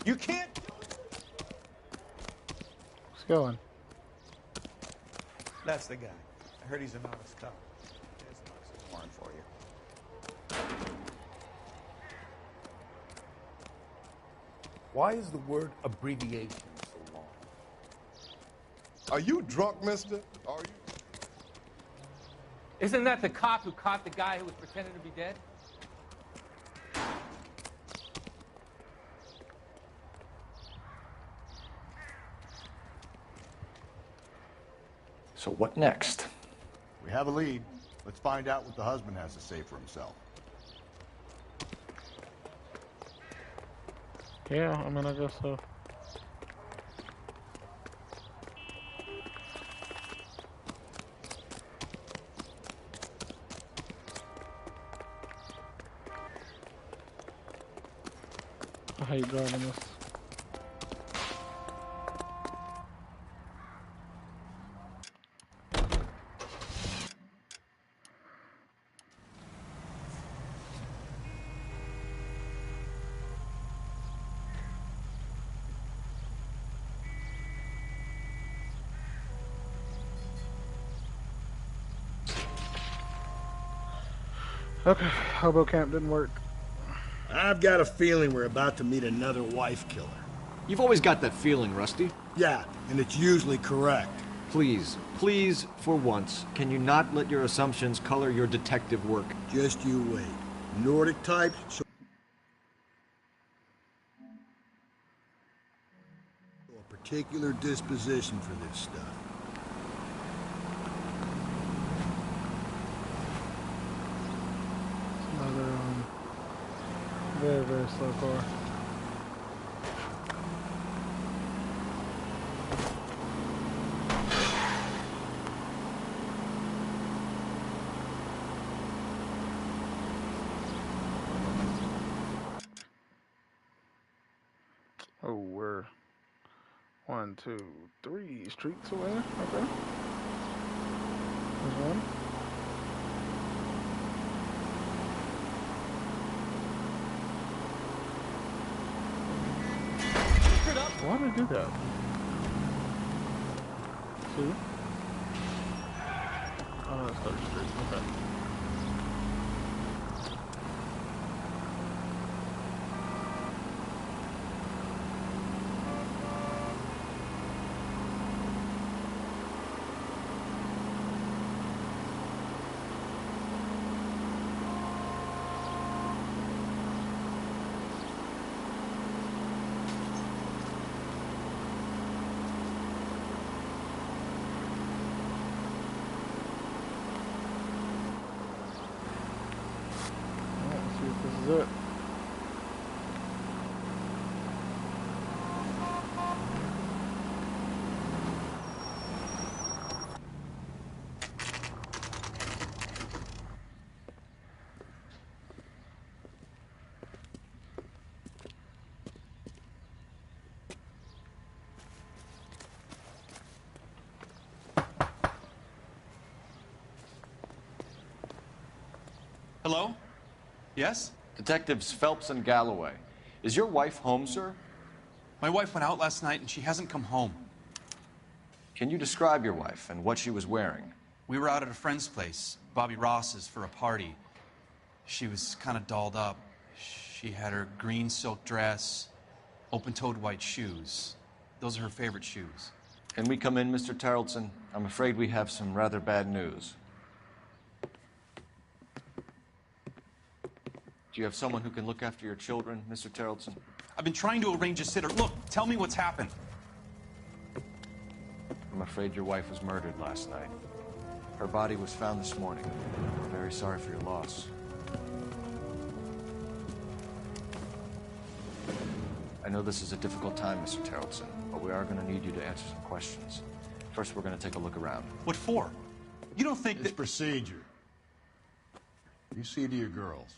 You can't. What's going? That's the guy. I heard he's an honest cop. Here's a box of warrant for you. Why is the word abbreviation so long? Are you drunk, mister? Are you? Isn't that the cop who caught the guy who was pretending to be dead? So what next? We have a lead. Let's find out what the husband has to say for himself. Yeah, I mean, I guess so. I hate driving this. Okay, hobo camp didn't work. I've got a feeling we're about to meet another wife killer. You've always got that feeling, Rusty. Yeah, and it's usually correct. Please, please, for once, can you not let your assumptions color your detective work? Just you wait. Nordic types show a particular disposition for this stuff. Another very, very slow car. Oh, we're 1, 2, 3 streets away. Okay. There's one. Why did I do that? 2. Oh, that's 3rd Street. Okay. This is it. Hello? Yes? Detectives Phelps and Galloway. Is your wife home, sir? My wife went out last night and she hasn't come home. Can you describe your wife and what she was wearing? We were out at a friend's place, Bobby Ross's, for a party. She was kind of dolled up. She had her green silk dress, open-toed white shoes. Those are her favorite shoes. Can we come in, Mr. Tarleton? I'm afraid we have some rather bad news. Do you have someone who can look after your children, Mr. Tarleton? I've been trying to arrange a sitter. Look, tell me what's happened. I'm afraid your wife was murdered last night. Her body was found this morning. We're very sorry for your loss. I know this is a difficult time, Mr. Tarleton, but we are going to need you to answer some questions. First, we're going to take a look around. What for? You don't think It's procedure. You see to your girls.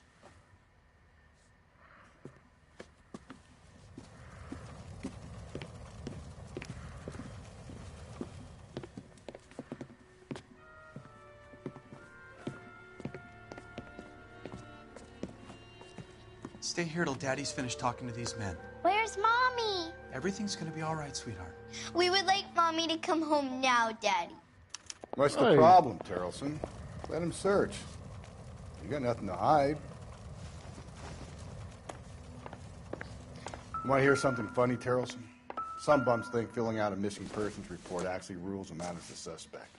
Stay here till Daddy's finished talking to these men. Where's Mommy? Everything's gonna be all right, sweetheart. We would like Mommy to come home now, Daddy. What's the problem, Tarleton? Let him search. You got nothing to hide. Want to hear something funny, Tarleton? Some bums think filling out a missing persons report actually rules them out as a suspect.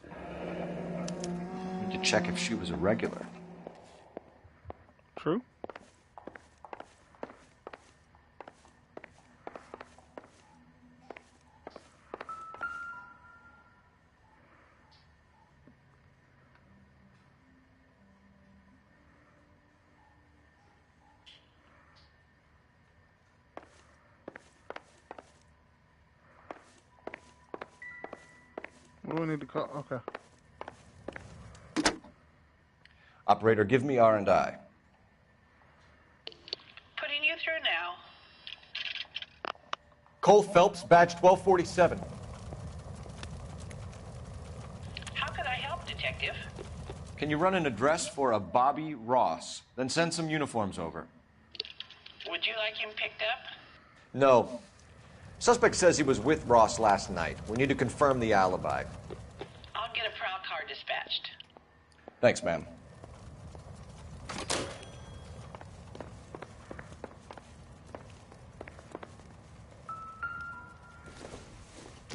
Need to check if she was a regular. True. What do we need to call? Okay. Operator, give me R&I. Putting you through now. Cole Phelps, badge 1247. How could I help, Detective? Can you run an address for a Bobby Ross? Then send some uniforms over. Would you like him picked up? No. Suspect says he was with Ross last night. We need to confirm the alibi. I'll get a prowl car dispatched. Thanks, ma'am.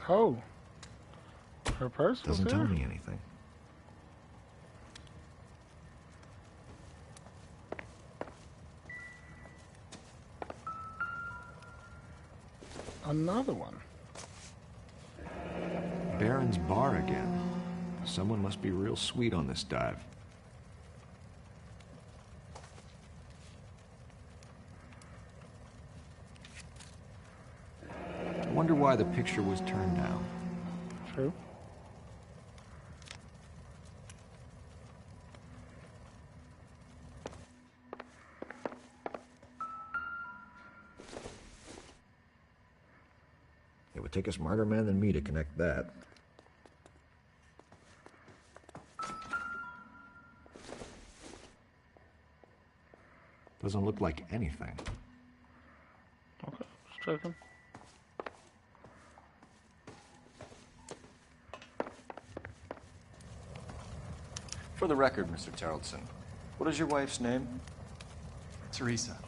Oh. Her purse was Doesn't tell here? me anything. Another one. Baron's bar again. Someone must be real sweet on this dive. I wonder why the picture was turned down. True. It would take a smarter man than me to connect that. Doesn't look like anything. Okay, just checking. For the record, Mr. Tarleton, what is your wife's name? Teresa.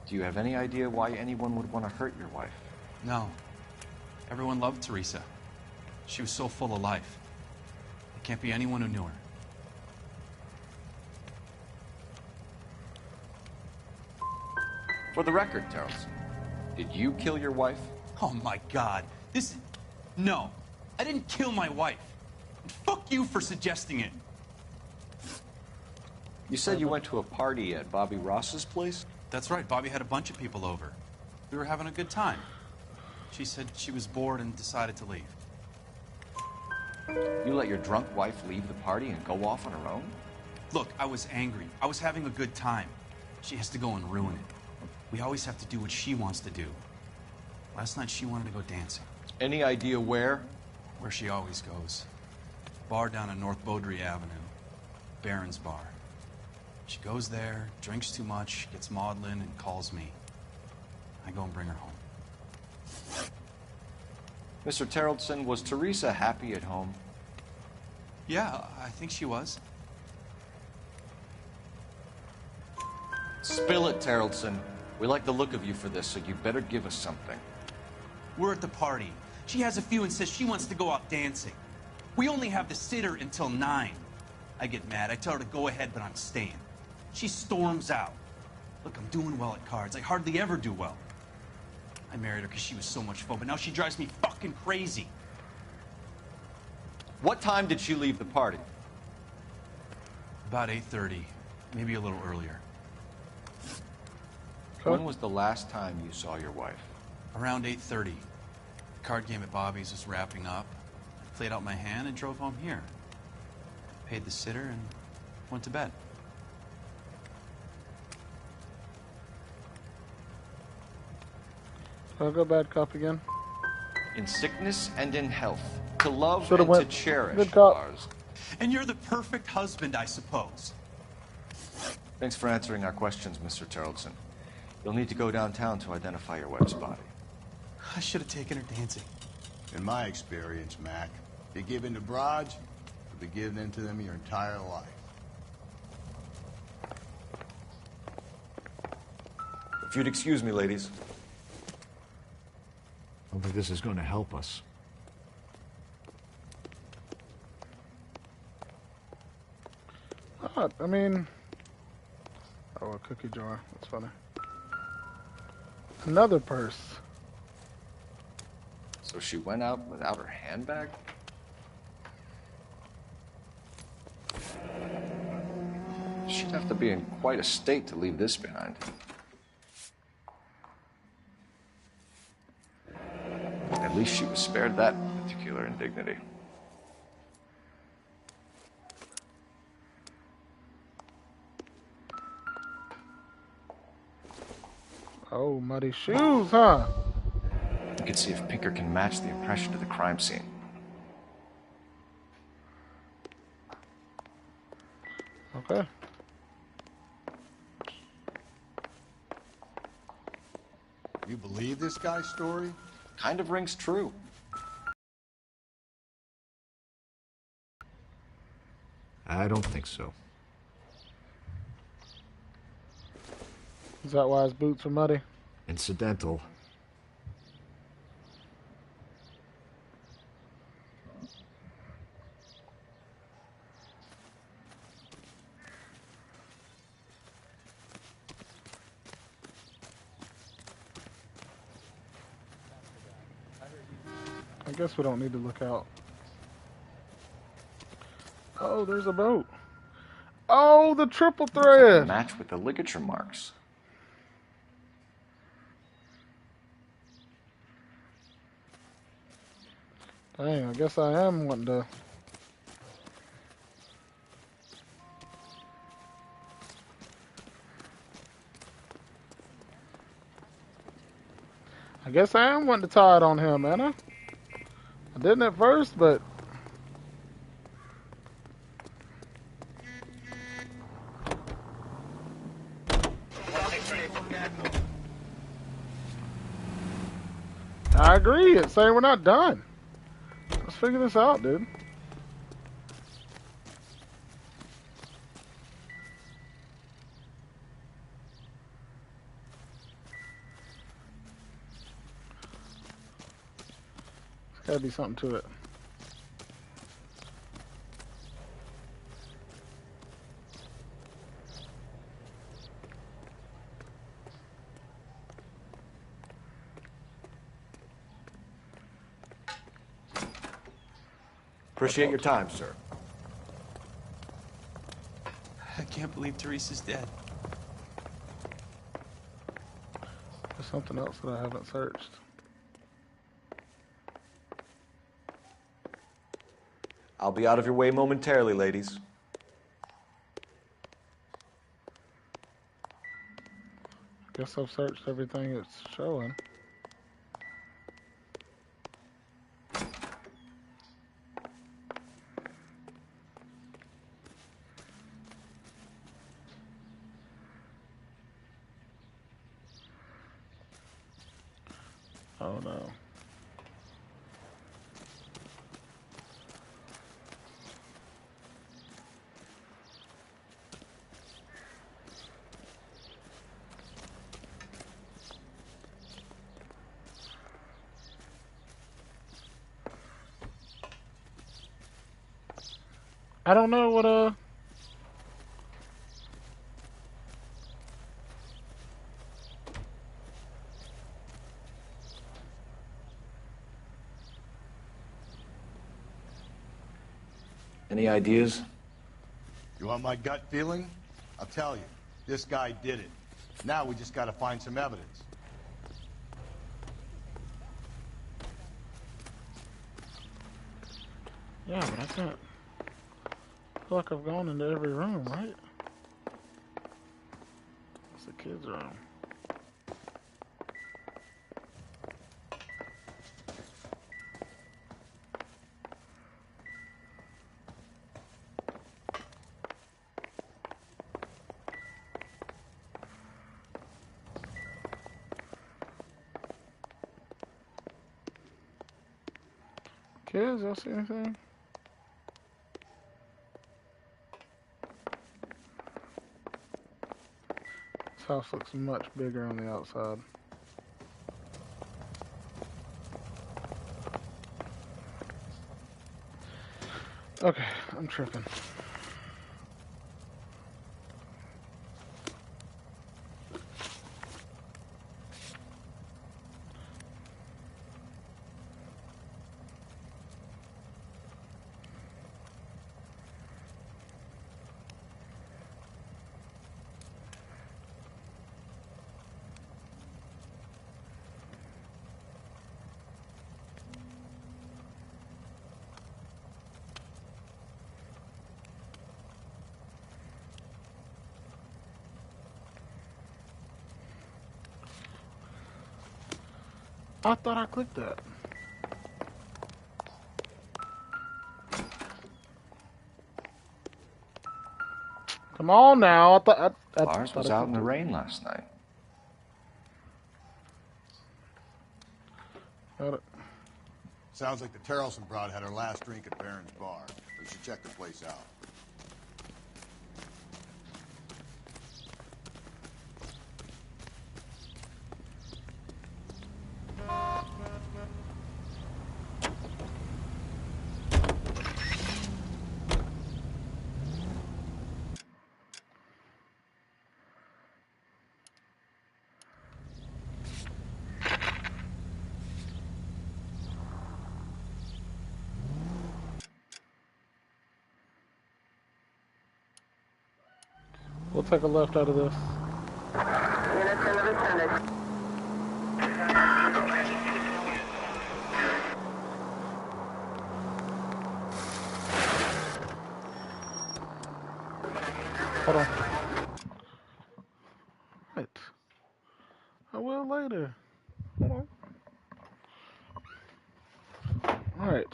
Do you have any idea why anyone would want to hurt your wife? No. Everyone loved Teresa. She was so full of life. There can't be anyone who knew her. For the record, Tarleton, did you kill your wife? Oh my God. No. I didn't kill my wife. And fuck you for suggesting it. You said you went to a party at Bobby Ross's place? That's right. Bobby had a bunch of people over. We were having a good time. She said she was bored and decided to leave. You let your drunk wife leave the party and go off on her own? Look, I was angry. I was having a good time. She has to go and ruin it. We always have to do what she wants to do. Last night she wanted to go dancing. Any idea where? Where she always goes. Bar down on North Beaudry Avenue. Baron's bar. She goes there, drinks too much, gets maudlin, and calls me. I go and bring her home. Mr. Terrellson, was Teresa happy at home? Yeah, I think she was. Spill it, Terrellson. We like the look of you for this, so you better give us something. We're at the party. She has a few and says she wants to go out dancing. We only have the sitter until 9. I get mad. I tell her to go ahead, but I'm staying. She storms out. Look, I'm doing well at cards. I hardly ever do well. I married her because she was so much fun, but now she drives me fucking crazy. What time did she leave the party? About 8:30, maybe a little earlier. When was the last time you saw your wife? Around 8:30. The card game at Bobby's was wrapping up. I played out my hand and drove home here. Paid the sitter and went to bed. I'll go bad cop again. In sickness and in health. To love Should've and went to cherish. good cop. Ours. And you're the perfect husband, I suppose. Thanks for answering our questions, Mr. Terrellson. You'll need to go downtown to identify your wife's body. I should have taken her dancing. In my experience, Mac, you give in to broads, you'll be giving in to them your entire life. If you'd excuse me, ladies. I don't think this is going to help us. I mean... Oh, a cookie jar. That's funny. Another purse. So she went out without her handbag? She'd have to be in quite a state to leave this behind. At least she was spared that particular indignity. Oh, muddy shoes, huh? You can see if Pinker can match the impression to the crime scene. Okay. You believe this guy's story? Kind of rings true. I don't think so. Is that why his boots are muddy? Incidental. I guess we don't need to look out. Oh, there's a boat. Oh, the triple thread. Match with the ligature marks. Dang, I guess I am wanting to... I guess I am wanting to tie it on him, Anna. I didn't at first, but... I agree. It's saying we're not done. Let's figure this out, dude. There's gotta be something to it. Appreciate your time, sir. I can't believe Teresa's dead. There's something else that I haven't searched. I'll be out of your way momentarily, ladies. Guess I've searched everything it's showing. Oh no. I don't know what Any ideas? You want my gut feeling? I'll tell you. This guy did it. Now we just gotta find some evidence. Yeah, but I can't. I feel like I've gone into every room, right? It's the kids' room. Kids, y'all see anything? This house looks much bigger on the outside. Okay, I'm tripping. I thought I clicked that. Come on now. I thought Lars was out in the rain last night. Got it. Sounds like the Terrelson broad had her last drink at Barron's bar. We should check the place out. We'll take a left out of this. Units in the vicinity. Hold on. Right. I will later. Hold on. Alright.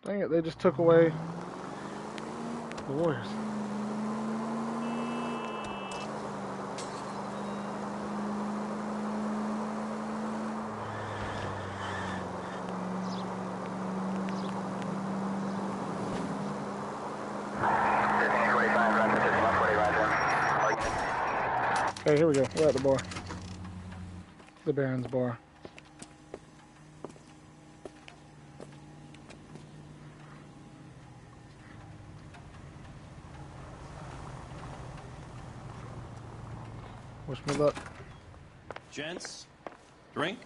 Dang it, they just took away the Warriors. Okay, here we go. We're at the bar. The Baron's bar. Wish me luck. Gents, drink?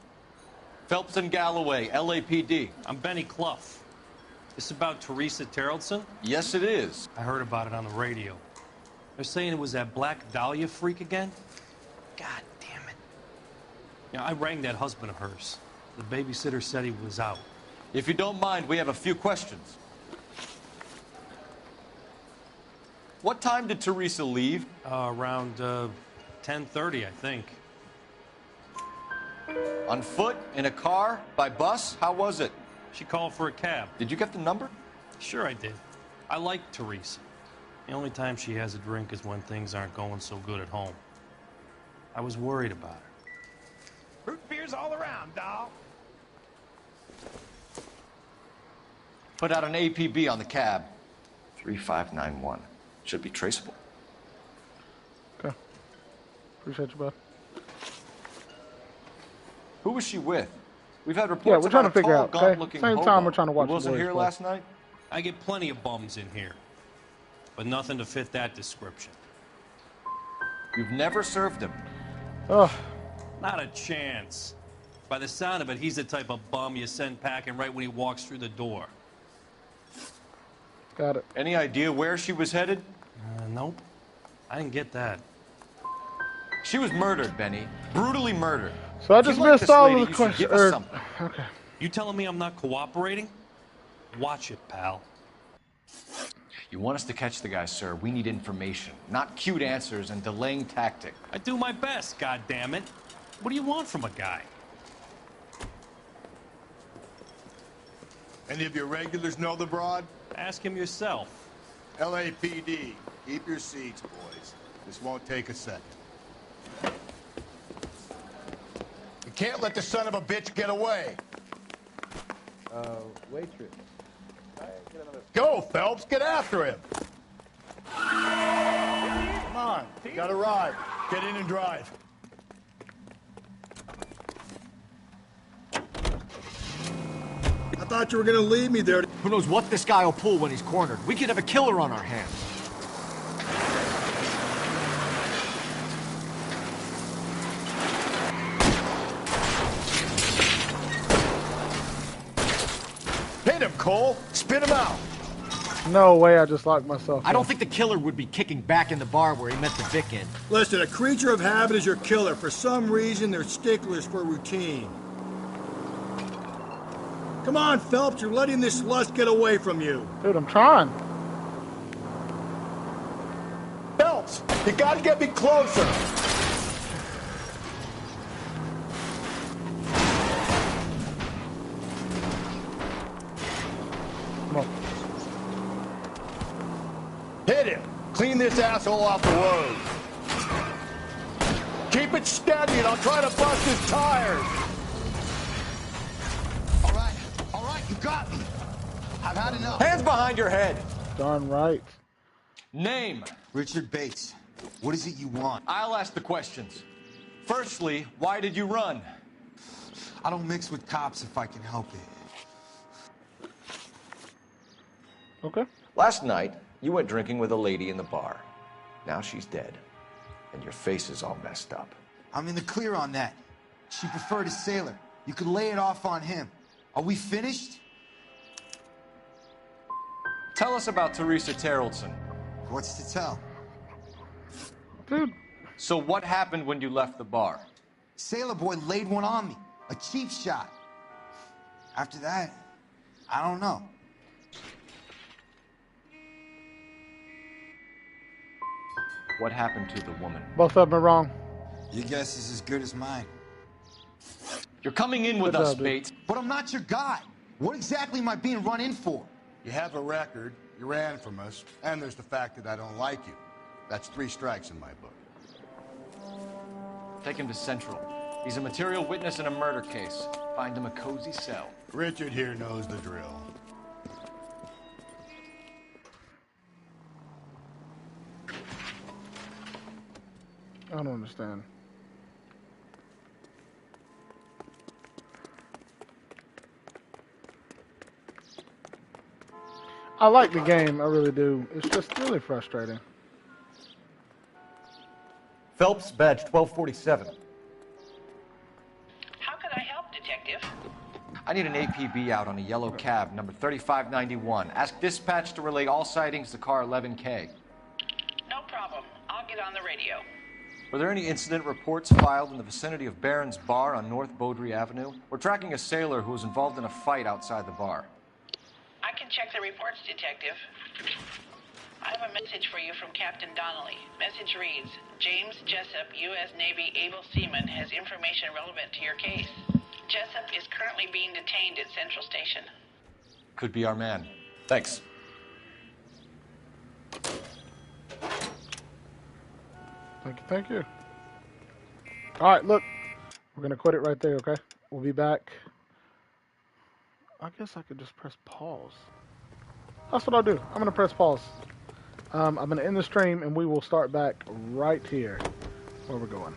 Phelps and Galloway, LAPD. I'm Benny Clough. This about Teresa Terrelson? Yes, it is. I heard about it on the radio. They're saying it was that Black Dahlia freak again? God damn it. You know, I rang that husband of hers. The babysitter said he was out. If you don't mind, we have a few questions. What time did Teresa leave? Around 10:30, I think. On foot? In a car? By bus? How was it? She called for a cab. Did you get the number? Sure I did. I like Teresa. The only time she has a drink is when things aren't going so good at home. I was worried about her. Root beer Cheers all around, doll. Put out an APB on the cab. 3591. Should be traceable. Okay. Appreciate you, bud. Who was she with? We've had reports Yeah, we're trying to about a figure tall, out, okay? gaunt-looking Same hobo. time we're trying to watch He wasn't the boys here play. last night? I get plenty of bums in here, but nothing to fit that description. You've never served him. Oh. Not a chance. By the sound of it, he's the type of bum you send packing right when he walks through the door. Got it. Any idea where she was headed? Nope. I didn't get that. She was murdered, Benny. Brutally murdered. So I If just you like missed this all lady, of the you should questions. give us something. Okay. You telling me I'm not cooperating? Watch it, pal. You want us to catch the guy, sir. We need information, not cute answers and delaying tactic. I do my best, goddammit. What do you want from a guy? Any of your regulars know the broad? Ask him yourself. LAPD, keep your seats, boys. This won't take a second. You can't let the son of a bitch get away. Waitress. Go, Phelps, get after him. Come on, got a ride. Get in and drive. I thought you were gonna leave me there. Who knows what this guy will pull when he's cornered? We could have a killer on our hands. Hit him, Cole. Spit him out. No way, I just locked myself I don't think the killer would be kicking back in the bar where he met the Vic in. Listen, a creature of habit is your killer. For some reason, they're sticklers for routine. Come on, Phelps, you're letting this lust get away from you. Dude, I'm trying. Phelps, you gotta get me closer. Come on. Hit him. Clean this asshole off the road. Keep it steady and I'll try to bust his tires. All right, you got me. I've had enough. Hands behind your head. Darn right. Name. Richard Bates. What is it you want? I'll ask the questions. Firstly, why did you run? I don't mix with cops if I can help it. Okay. Last night, you went drinking with a lady in the bar. Now she's dead. And your face is all messed up. I'm in the clear on that. She preferred a sailor. You could lay it off on him. Are we finished? Tell us about Teresa Terrellson. What's to tell? Dude. So what happened when you left the bar? Sailor boy laid one on me. A cheap shot. After that, I don't know. What happened to the woman? Both of them are wrong. Your guess is as good as mine. You're coming in with Good us, job, dude. Bates. But I'm not your guy. What exactly am I being run in for? You have a record, you ran from us, and there's the fact that I don't like you. That's 3 strikes in my book. Take him to Central. He's a material witness in a murder case. Find him a cozy cell. Richard here knows the drill. I don't understand. I like the game, I really do. It's just really frustrating. Phelps, badge 1247. How could I help, Detective? I need an APB out on a yellow cab, number 3591. Ask dispatch to relay all sightings to car 11K. No problem. I'll get on the radio. Were there any incident reports filed in the vicinity of Barron's Bar on North Beaudry Avenue? We're tracking a sailor who was involved in a fight outside the bar. I can check the reports, Detective. I have a message for you from Captain Donnelly. Message reads, James Jessup, U.S. Navy able seaman, has information relevant to your case. Jessup is currently being detained at Central Station. Could be our man. Thanks. Thank you, thank you. All right, look. We're going to quit it right there, okay? We'll be back. I guess I could just press pause. That's what I'll do. I'm going to press pause. I'm going to end the stream, and we will start back right here where we're going.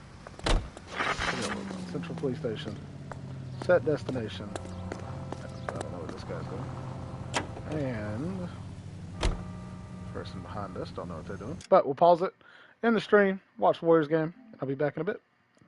Central Police Station. Set destination. I don't know what this guy's doing. And person behind us, don't know what they're doing. But we'll pause it, end the stream, watch the Warriors game. I'll be back in a bit.